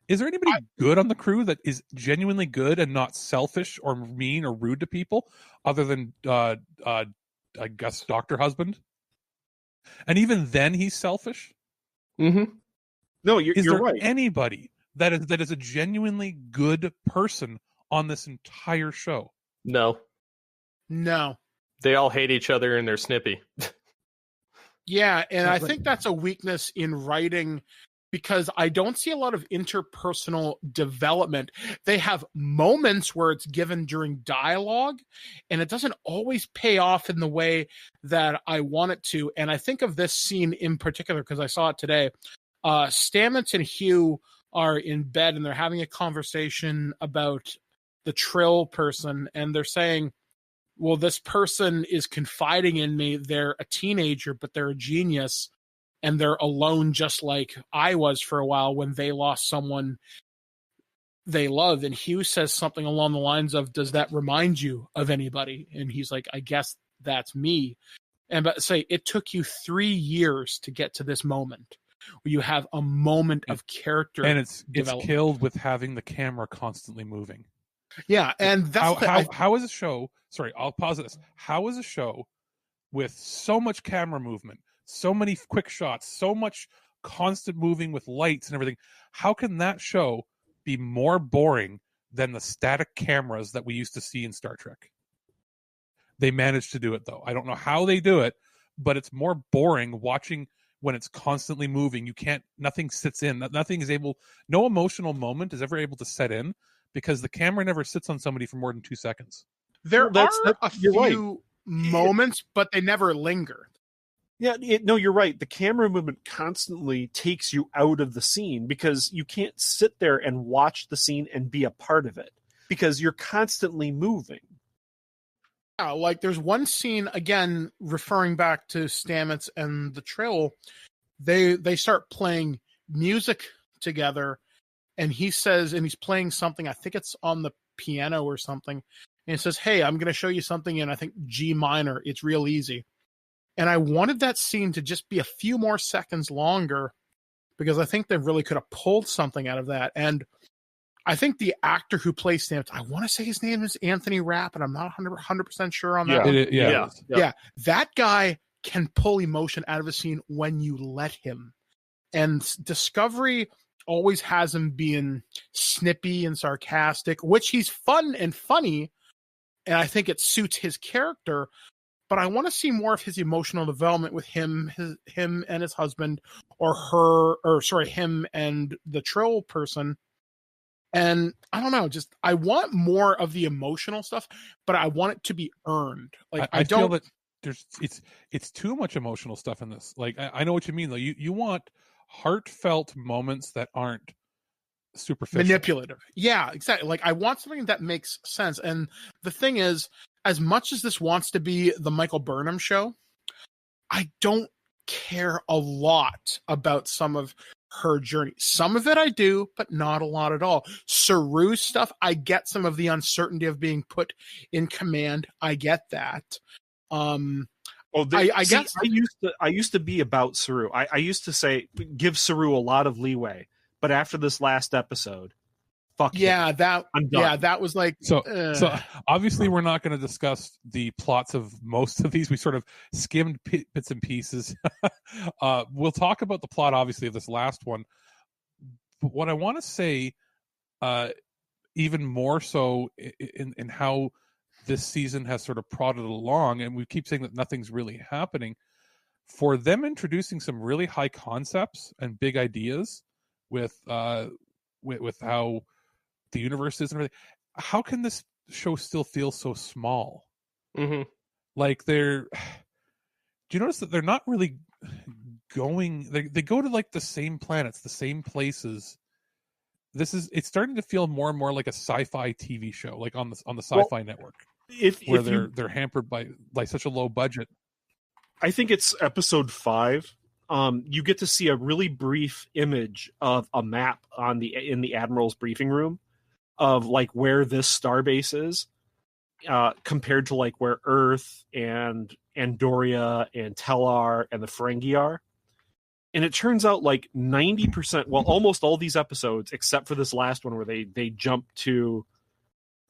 Is there anybody good on the crew that is genuinely good and not selfish or mean or rude to people, other than, I guess, Dr. Husband? And even then, he's selfish. Mm-hmm. No, you're right. Anybody that is a genuinely good person on this entire show? No. They all hate each other and they're snippy. Yeah, and I think that's a weakness in writing, because I don't see a lot of interpersonal development. They have moments where it's given during dialogue, and it doesn't always pay off in the way that I want it to. And I think of this scene in particular because I saw it today. Stamets and Hugh are in bed, and they're having a conversation about the Trill person, and they're saying, well, this person is confiding in me. They're a teenager, but they're a genius. And they're alone just like I was for a while when they lost someone they loved. And Hugh says something along the lines of, does that remind you of anybody? And he's like, I guess that's me. And but say it took you 3 years to get to this moment where you have a moment of character. And it's killed with having the camera constantly moving. Yeah. And that's how is a show, sorry, I'll pause this. How is a show with so much camera movement, so many quick shots, so much constant moving with lights and everything, how can that show be more boring than the static cameras that we used to see in Star Trek? They managed to do it, though. I don't know how they do it, but it's more boring watching when it's constantly moving. Nothing sits in. No emotional moment is ever able to set in because the camera never sits on somebody for more than 2 seconds. There are a few moments, but they never linger. Yeah, no, you're right. The camera movement constantly takes you out of the scene because you can't sit there and watch the scene and be a part of it because you're constantly moving. Yeah, like there's one scene, again, referring back to Stamets and the Trill, they start playing music together, and he says, and he's playing something, I think it's on the piano or something, and he says, hey, I'm going to show you something in, I think, G minor. It's real easy. And I wanted that scene to just be a few more seconds longer because I think they really could have pulled something out of that. And I think the actor who plays Stamets, I want to say his name is Anthony Rapp, and I'm not 100% sure on that. Yeah. That guy can pull emotion out of a scene when you let him. And Discovery always has him being snippy and sarcastic, which he's fun and funny, and I think it suits his character. But I want to see more of his emotional development with him and his husband, him and the Trill person. And I don't know, just I want more of the emotional stuff, but I want it to be earned. Like I feel that it's too much emotional stuff in this. Like I know what you mean though. You want heartfelt moments that aren't superficial, manipulative. Yeah, exactly. Like I want something that makes sense. And the thing is, as much as this wants to be the Michael Burnham show, I don't care a lot about some of her journey. Some of it I do, but not a lot at all. Saru's stuff, I get some of the uncertainty of being put in command. I get that. I guess I used to be about Saru. I used to say give Saru a lot of leeway, but after this last episode, fuck yeah, him. that was like so obviously we're not going to discuss the plots of most of these. We sort of skimmed bits and pieces. We'll talk about the plot obviously of this last one, but what I want to say even more so in how this season has sort of prodded along, and we keep saying that nothing's really happening, for them introducing some really high concepts and big ideas with with how the universe is and everything. How can this show still feel so small? Mm-hmm. Like do you notice that they're not really going? They go to like the same planets, the same places. It's starting to feel more and more like a sci-fi TV show, like on the Sci-Fi Network, where they're hampered by such a low budget. I think it's episode 5. You get to see a really brief image of a map in the Admiral's briefing room of like where this starbase is, compared to like where Earth and Andoria and Tellar and the Ferengi are. And it turns out like 90%, well, almost all these episodes, except for this last one where they jump to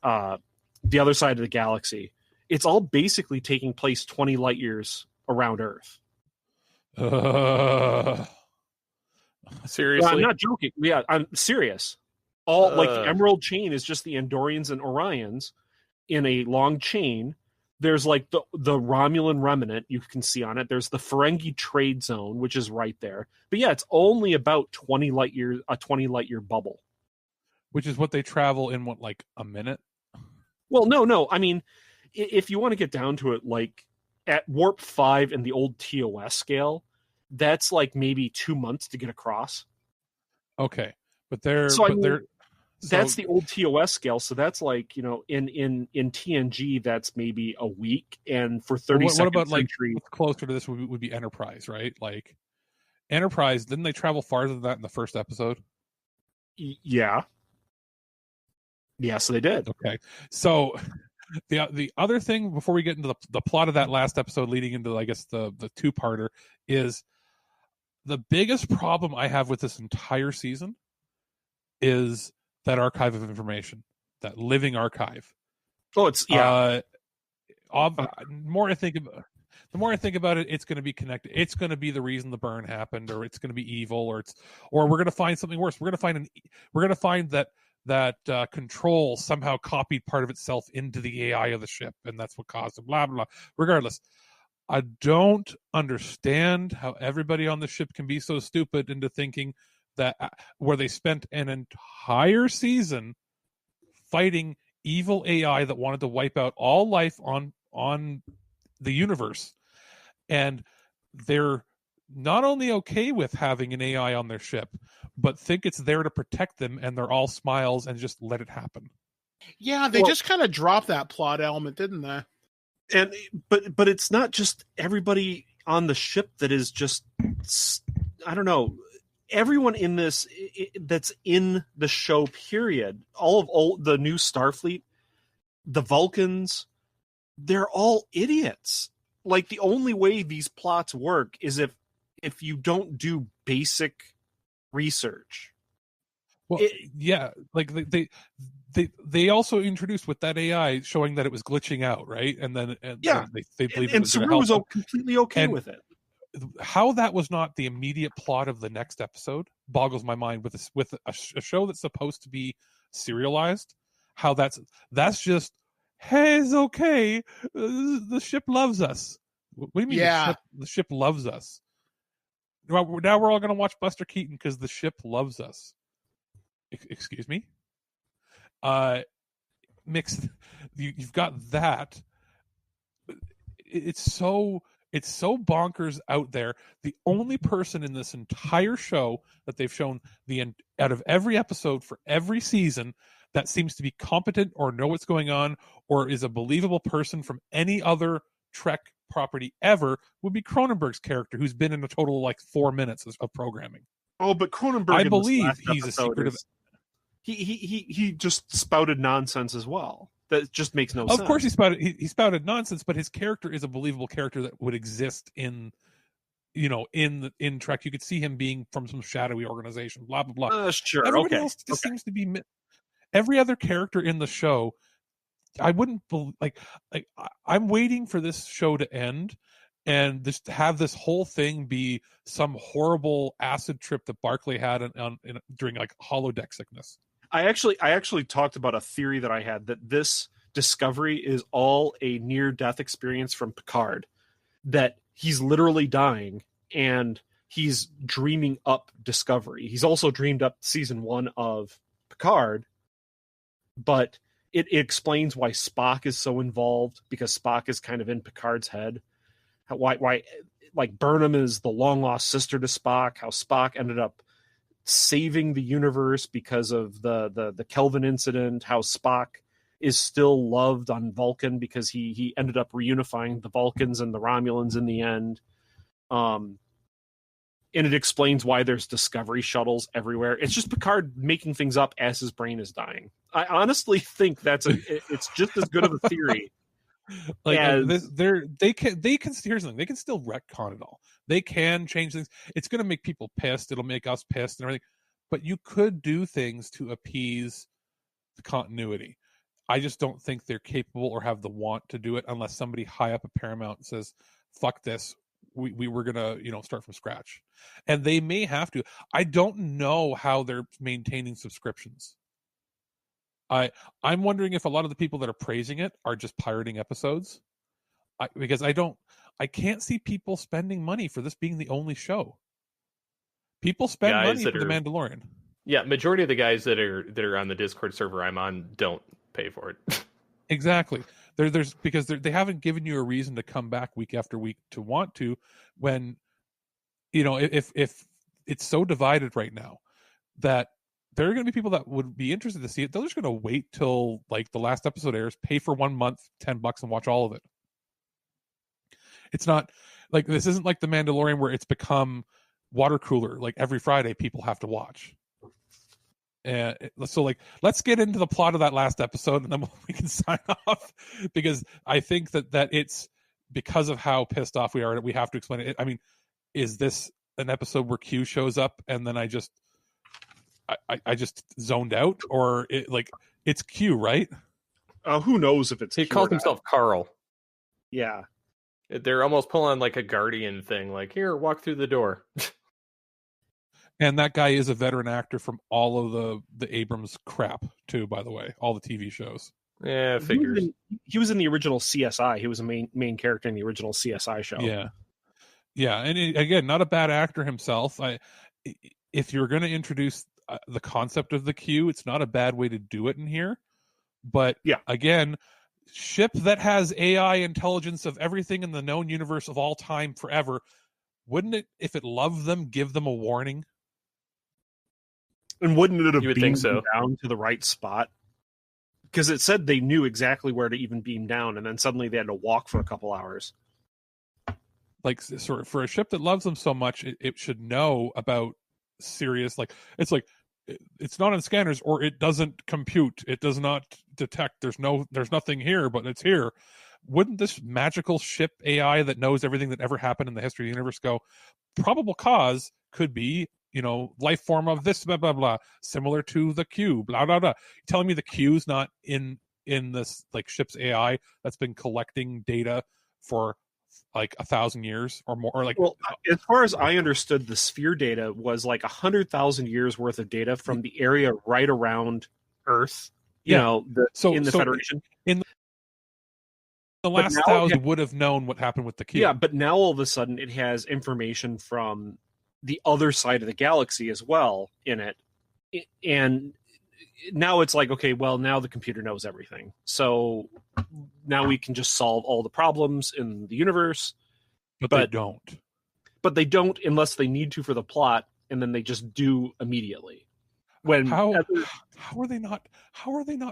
the other side of the galaxy, it's all basically taking place 20 light years around Earth. Seriously? No, I'm not joking. Yeah, I'm serious. Like the Emerald Chain is just the Andorians and Orions in a long chain. There's like the Romulan remnant you can see on it. There's the Ferengi trade zone, which is right there. But yeah, it's only about 20 light years, a 20 light year bubble. Which is what they travel in, what, like a minute? Well, no. I mean, if you want to get down to it, like at Warp 5 in the old TOS scale, that's like maybe 2 months to get across. Okay. But that's the old TOS scale, so that's like, in TNG that's maybe a week, and for 32nd what about century, like closer to this would be Enterprise, right? Like Enterprise, didn't they travel farther than that in the first episode? Yeah. Yes, they did. Okay, so the other thing before we get into the plot of that last episode, leading into I guess the two-parter, is the biggest problem I have with this entire season is that archive of information, that living archive. Oh, it's the more I think about it, it's going to be connected. It's going to be the reason the burn happened, or it's going to be evil, or we're going to find something worse. We're going to find that control somehow copied part of itself into the AI of the ship, and that's what caused it. Blah blah blah. Regardless, I don't understand how everybody on the ship can be so stupid into thinking that where they spent an entire season fighting evil AI that wanted to wipe out all life on the universe, and they're not only okay with having an AI on their ship, but think it's there to protect them, and they're all smiles and just let it happen. Yeah, they just kind of dropped that plot element, didn't they? And but it's not just everybody on the ship that is just, I don't know, everyone in this that's in the show period, all the new Starfleet, the Vulcans, they're all idiots. Like the only way these plots work is if you don't do basic research. Well, like they also introduced with that AI showing that it was glitching out, right? And then they believed and Saru was completely okay with it. How that was not the immediate plot of the next episode boggles my mind. With a show that's supposed to be serialized, how that's just, hey, it's okay. The ship loves us. What do you mean? Yeah. The ship loves us. Now we're all going to watch Buster Keaton because the ship loves us. Excuse me. Mixed. You've got that. It's so bonkers out there. The only person in this entire show that they've shown out of every episode for every season that seems to be competent or know what's going on or is a believable person from any other Trek property ever would be Cronenberg's character, who's been in a total of like 4 minutes of programming. Oh, but Cronenberg, I believe he's a secretive. He just spouted nonsense as well. That just makes no sense. Of course, he spouted nonsense, but his character is a believable character that would exist in Trek. You could see him being from some shadowy organization. Blah blah blah. Sure. Everybody else just seems to be. Every other character in the show, I wouldn't like. I'm waiting for this show to end and just have this whole thing be some horrible acid trip that Barclay had during like holodeck sickness. I actually talked about a theory that I had, that this discovery is all a near-death experience from Picard, that he's literally dying and he's dreaming up Discovery. He's also dreamed up season 1 of Picard, but it explains why Spock is so involved, because Spock is kind of in Picard's head. Why like Burnham is the long lost sister to Spock, how Spock ended up saving the universe because of the Kelvin incident, how Spock is still loved on Vulcan because he ended up reunifying the Vulcans and the Romulans in the end. And it explains why there's Discovery shuttles everywhere. It's just Picard making things up as his brain is dying. I honestly think it's just as good of a theory. Like as, they can here's the thing, they can still retcon it all. They can change things. It's going to make people pissed. It'll make us pissed and everything. But you could do things to appease the continuity. I just don't think they're capable or have the want to do it unless somebody high up at Paramount says, "Fuck this. We were gonna start from scratch," and they may have to. I don't know how they're maintaining subscriptions. I'm wondering if a lot of the people that are praising it are just pirating episodes, because I can't see people spending money for this being the only show. People spend money for The Mandalorian. Yeah, majority of the guys that are on the Discord server I'm on don't pay for it. Exactly. There's because they haven't given you a reason to come back week after week to want to, when if it's so divided right now that there are going to be people that would be interested to see it. They're just going to wait till like the last episode airs, pay for 1 month, $10, and watch all of it. It's not like this isn't like The Mandalorian where it's become water cooler. Like every Friday, people have to watch. And so, let's get into the plot of that last episode, and then we can sign off, because I think that it's because of how pissed off we are. We have to explain it. I mean, is this an episode where Q shows up and then I just zoned out, or it's Q, right? Who knows if it's he called himself Carl. Yeah, they're almost pulling like a Guardian thing, like, here, walk through the door. And that guy is a veteran actor from all of the Abrams crap too, by the way, all the TV shows. Yeah, figures. He was in the original CSI. He was a main character in the original CSI show. Yeah, and again, not a bad actor himself. If you're going to introduce the concept of the Q, it's not a bad way to do it in here. But yeah, again, ship that has AI intelligence of everything in the known universe of all time forever, wouldn't it, if it loved them, give them a warning? And wouldn't it have beamed so. down to the right spot? Because it said they knew exactly where to even beam down, and then suddenly they had to walk for a couple hours. Like, sort of, for a ship that loves them so much, it should know about serious, it's not on scanners, or it doesn't compute, it does not detect, there's nothing here, but it's here. Wouldn't this magical ship AI that knows everything that ever happened in the history of the universe go, probable cause could be, life form of this, blah, blah, blah, similar to the Q, blah, blah, blah. You're telling me the Q's not in this, ship's AI that's been collecting data for 1,000 years or more, well, as far as I understood, the sphere data was 100,000 years worth of data from the area right around Earth. In the Federation. In the last 1,000 would have known what happened with the Q. Yeah, but now all of a sudden it has information from the other side of the galaxy as well in it. And now it's okay, well, now the computer knows everything. So now we can just solve all the problems in the universe. But they don't. But they don't unless they need to for the plot, and then they just do immediately. How are they not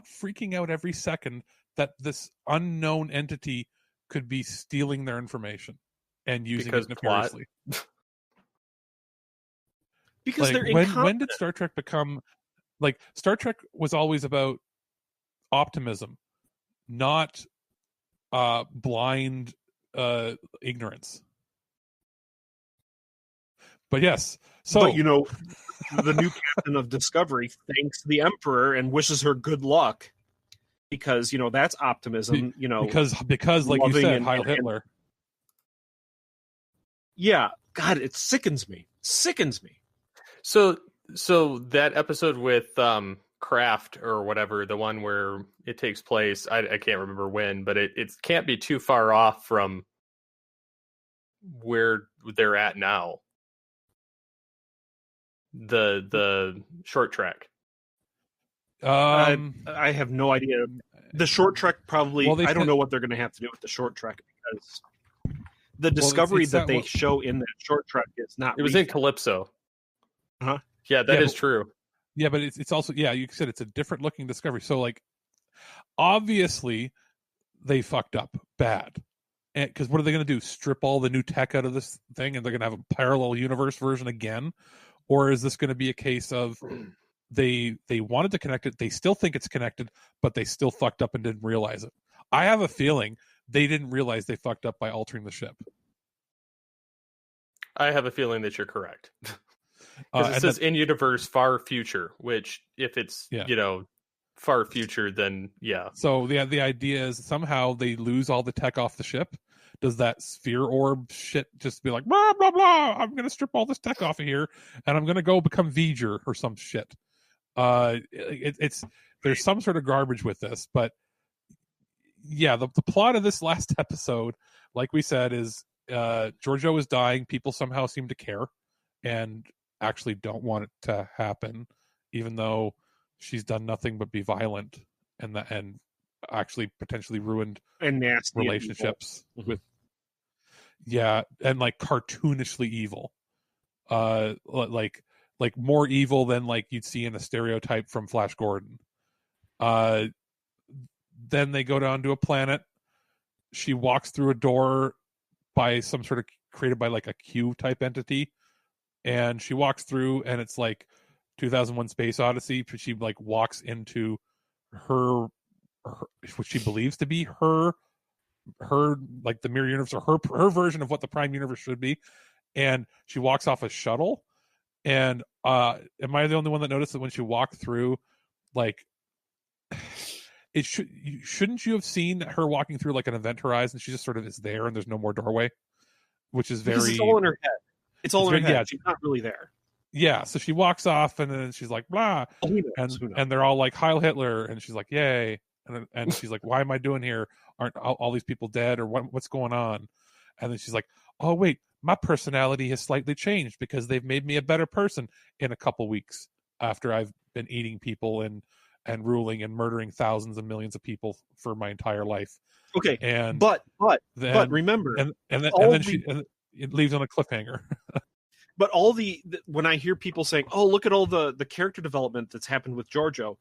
freaking out every second that this unknown entity could be stealing their information and using it nefariously? Because they're incompetent. When did Star Trek become Star Trek was always about optimism, not blind ignorance. But yes, so but, the new captain of Discovery thanks the Emperor and wishes her good luck, because that's optimism. Because like you said, Heil Hitler. Yeah, God, it sickens me. So that episode with Kraft or whatever, the one where it takes place, I can't remember when, but it can't be too far off from where they're at now. the short track? I have no idea. The short trek probably. Well, I don't know what they're going to have to do with the short trek because the discovery that they show in that short trek is not. It was in Calypso. Huh? Yeah, that is true. Yeah, but it's also you said it's a different looking Discovery. So like, obviously, they fucked up bad. Because what are they going to do? Strip all the new tech out of this thing, and they're going to have a parallel universe version again, or is this going to be a case of they wanted to connect it, they still think it's connected, but they still fucked up and didn't realize it? I have a feeling they didn't realize they fucked up by altering the ship. I have a feeling that you're correct. Because it says in universe far future, which if it's far future, then yeah. So the idea is somehow they lose all the tech off the ship. Does that sphere orb shit just be like blah blah blah? I'm gonna strip all this tech off of here, and I'm gonna go become V'ger or some shit. It's there's some sort of garbage with this, but yeah, the plot of this last episode, like we said, is Georgiou is dying. People somehow seem to care and actually don't want it to happen, even though she's done nothing but be violent and actually potentially ruined and nasty relationships with and like cartoonishly evil, like more evil than like you'd see in a stereotype from Flash Gordon. Then they go down to a planet. She walks through a door by some sort of created by like a Q type entity, and she walks through, and it's like 2001 Space Odyssey. She like walks into her what she believes to be her like the mirror universe, or her version of what the Prime Universe should be, and she walks off a shuttle. And am I the only one that noticed that when she walked through, like, shouldn't you have seen her walking through like an event horizon? She just sort of is there, and there's no more doorway, which is very. It's all in her head. It's all in her head. Yeah, she's not really there. Yeah, so she walks off, and then she's like, blah, and they're all like, Heil Hitler, and she's like, yay, and she's like, why am I doing here? Aren't all these people dead, or what's going on? And then she's like, oh wait, my personality has slightly changed because they've made me a better person in a couple weeks after I've been eating people and ruling and murdering thousands and millions of people for my entire life. Okay, and but remember, and then it leaves on a cliffhanger. But all the when I hear people saying, "Oh, look at all the character development that's happened with Georgiou,"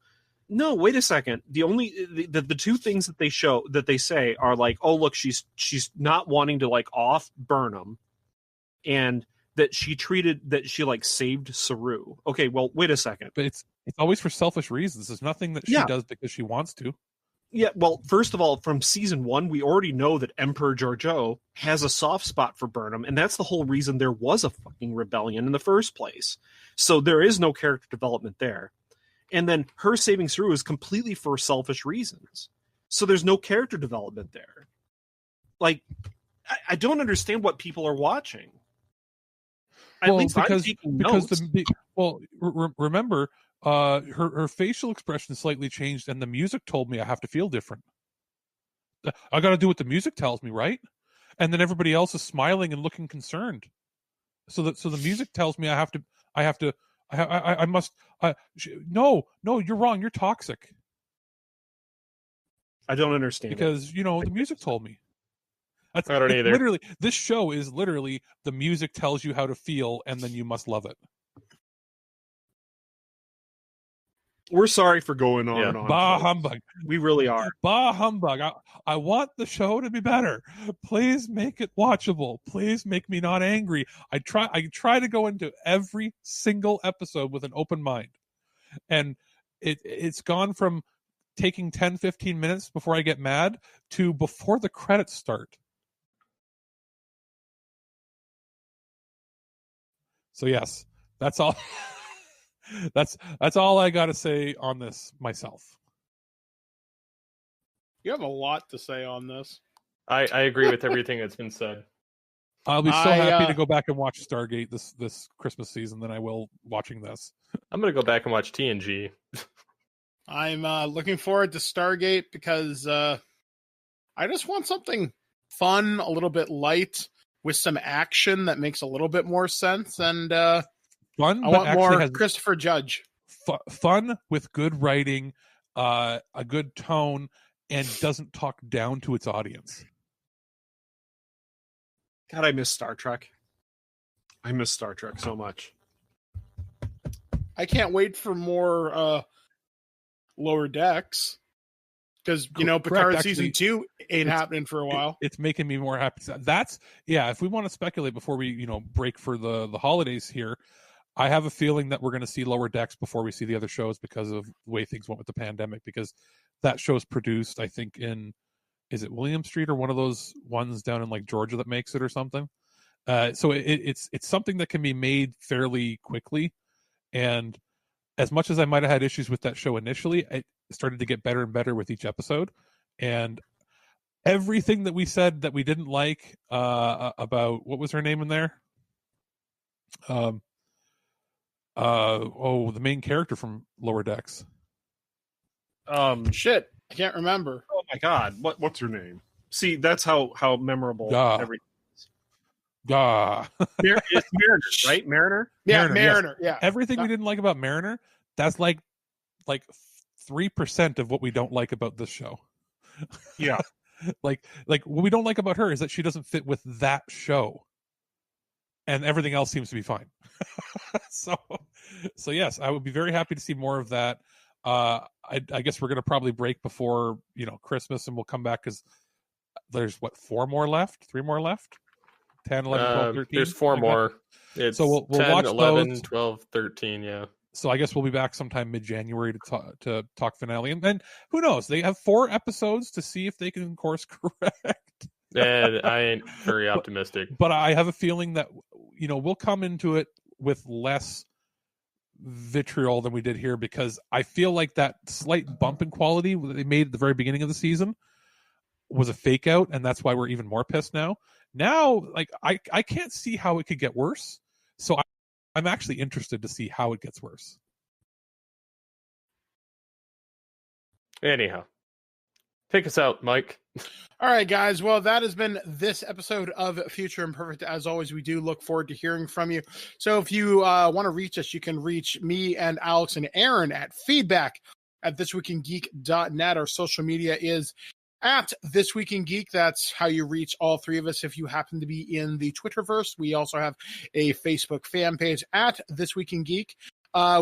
no, wait a second. The two things that they say are like, "Oh, look, she's not wanting to like off Burnham," and that she like saved Saru. Okay, well, wait a second. But it's always for selfish reasons. There's nothing that she does because she wants to. Yeah, well, first of all, from season 1, we already know that Emperor Georgiou has a soft spot for Burnham, and that's the whole reason there was a fucking rebellion in the first place. So there is no character development there. And then her saving Saru is completely for selfish reasons. So there's no character development there. Like, I don't understand what people are watching. At least I'm taking notes. Remember, her facial expression slightly changed, and the music told me I have to feel different. I got to do what the music tells me, right? And then everybody else is smiling and looking concerned. So the music tells me I must. No, you're wrong. You're toxic. I don't understand because the music told me. I don't either. Literally, this show is literally the music tells you how to feel, and then you must love it. We're sorry for going on and on. Bah humbug. We really are. Bah humbug. I want the show to be better. Please make it watchable. Please make me not angry. I try to go into every single episode with an open mind. And it's gone from taking 10, 15 minutes before I get mad to before the credits start. So yes, that's all. That's all I got to say on this myself. You have a lot to say on this. I agree with everything that's been said. I'll be so happy to go back and watch Stargate this Christmas season than I will watching this. I'm going to go back and watch TNG. I'm looking forward to Stargate because I just want something fun, a little bit light, with some action that makes a little bit more sense. And Fun, I but want actually more has Christopher Judge. Fun with good writing, a good tone, and doesn't talk down to its audience. God, I miss Star Trek. I miss Star Trek so much. I can't wait for more Lower Decks. Because, Picard season 2 ain't happening for a while. It's making me more happy. If we want to speculate before we, break for the holidays here, I have a feeling that we're going to see Lower Decks before we see the other shows because of the way things went with the pandemic, because that show's produced, I think, is it William Street or one of those ones down in like Georgia that makes it or something? So it's something that can be made fairly quickly. And as much as I might have had issues with that show initially, it started to get better and better with each episode. And everything that we said that we didn't like about, what was her name in there? The main character from Lower Decks. Shit, I can't remember. Oh my God, what's her name? See, that's how memorable everything is. It's Mariner, right? Mariner? Yeah, Mariner. Yes. Yeah. Everything we didn't like about Mariner, that's like 3% of what we don't like about this show. Yeah. like what we don't like about her is that she doesn't fit with that show. And everything else seems to be fine. So yes, I would be very happy to see more of that. I guess we're going to probably break before, Christmas, and we'll come back because there's 3 more left? 10, 11, 12, 13? There's 4 more. It's so we'll 10, watch 11, those. 12, 13, yeah. So I guess we'll be back sometime mid-January to talk finale. And who knows? They have 4 episodes to see if they can course correct. And I ain't very optimistic. But I have a feeling that, we'll come into it with less vitriol than we did here, because I feel like that slight bump in quality that they made at the very beginning of the season was a fake out, and that's why we're even more pissed now. Now, I can't see how it could get worse. So I'm actually interested to see how it gets worse. Anyhow, take us out, Mike. All right, guys. Well, that has been this episode of Future Imperfect. As always, we do look forward to hearing from you. So if you want to reach us, you can reach me and Alex and Aaron at feedback@thisweekingeek.net. Our social media is at ThisWeekinGeek. That's how you reach all 3 of us if you happen to be in the Twitterverse. We also have a Facebook fan page at ThisWeekinGeek.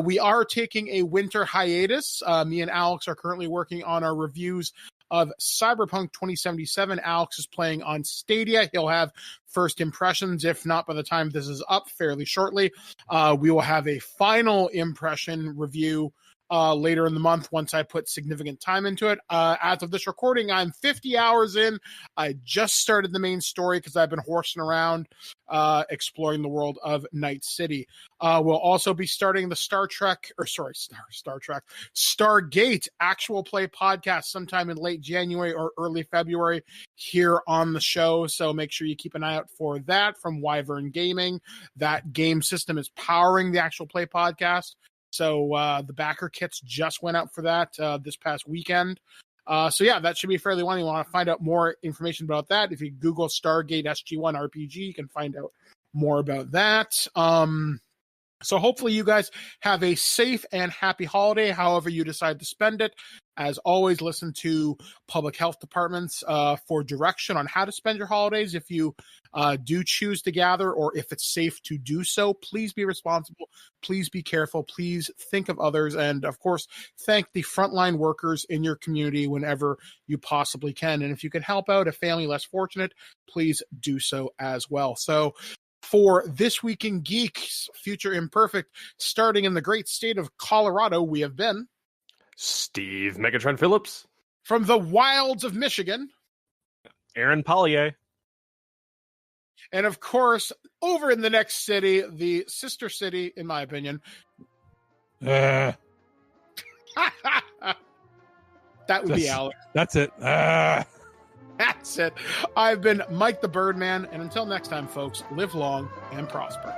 We are taking a winter hiatus. Me and Alex are currently working on our reviews of Cyberpunk 2077. Alex is playing on Stadia. He'll have first impressions, if not by the time this is up, fairly shortly. We will have a final impression review later in the month once I put significant time into it. As of this recording, I'm 50 hours in. I just started the main story because I've been horsing around exploring the world of Night City. We'll also be starting the Stargate actual play podcast sometime in late January or early February here on the show. So make sure you keep an eye out for that from Wyvern Gaming. That game system is powering the actual play podcast. So the backer kits just went out for that this past weekend. So yeah, that should be fairly one. You want to find out more information about that, if you Google Stargate SG-1 RPG, you can find out more about that. So hopefully you guys have a safe and happy holiday, however you decide to spend it. As always, listen to public health departments for direction on how to spend your holidays. If you do choose to gather, or if it's safe to do so, please be responsible. Please be careful. Please think of others. And of course, thank the frontline workers in your community whenever you possibly can. And if you can help out a family less fortunate, please do so as well. So for This Week in Geeks, Future Imperfect, starting in the great state of Colorado, we have been Steve Megatron Phillips. From the wilds of Michigan, Aaron Pollyea. And of course, over in the next city, the sister city, in my opinion. That would be Alex. That's it. That's it. I've been Mike the Birdman, and until next time, folks, live long and prosper.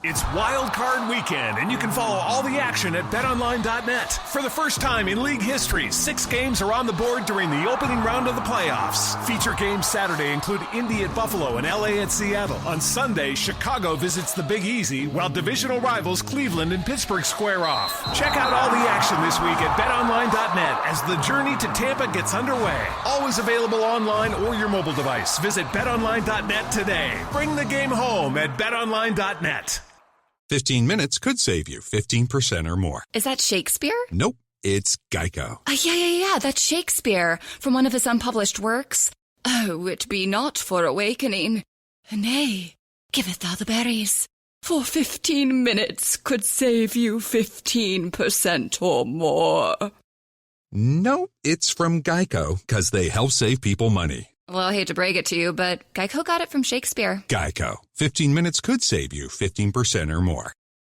It's Wild Card Weekend, and you can follow all the action at BetOnline.net. For the first time in league history, 6 games are on the board during the opening round of the playoffs. Feature games Saturday include Indy at Buffalo and LA at Seattle. On Sunday, Chicago visits the Big Easy, while divisional rivals Cleveland and Pittsburgh square off. Check out all the action this week at BetOnline.net as the journey to Tampa gets underway. Always available online or your mobile device. Visit BetOnline.net today. Bring the game home at BetOnline.net. 15 minutes could save you 15% or more. Is that Shakespeare? Nope, it's Geico. Yeah, that's Shakespeare from one of his unpublished works. Oh, it be not for awakening. Nay, giveth thou the berries. For 15 minutes could save you 15% or more. Nope, it's from Geico, because they help save people money. Well, I hate to break it to you, but Geico got it from Shakespeare. Geico. 15 minutes could save you 15% or more.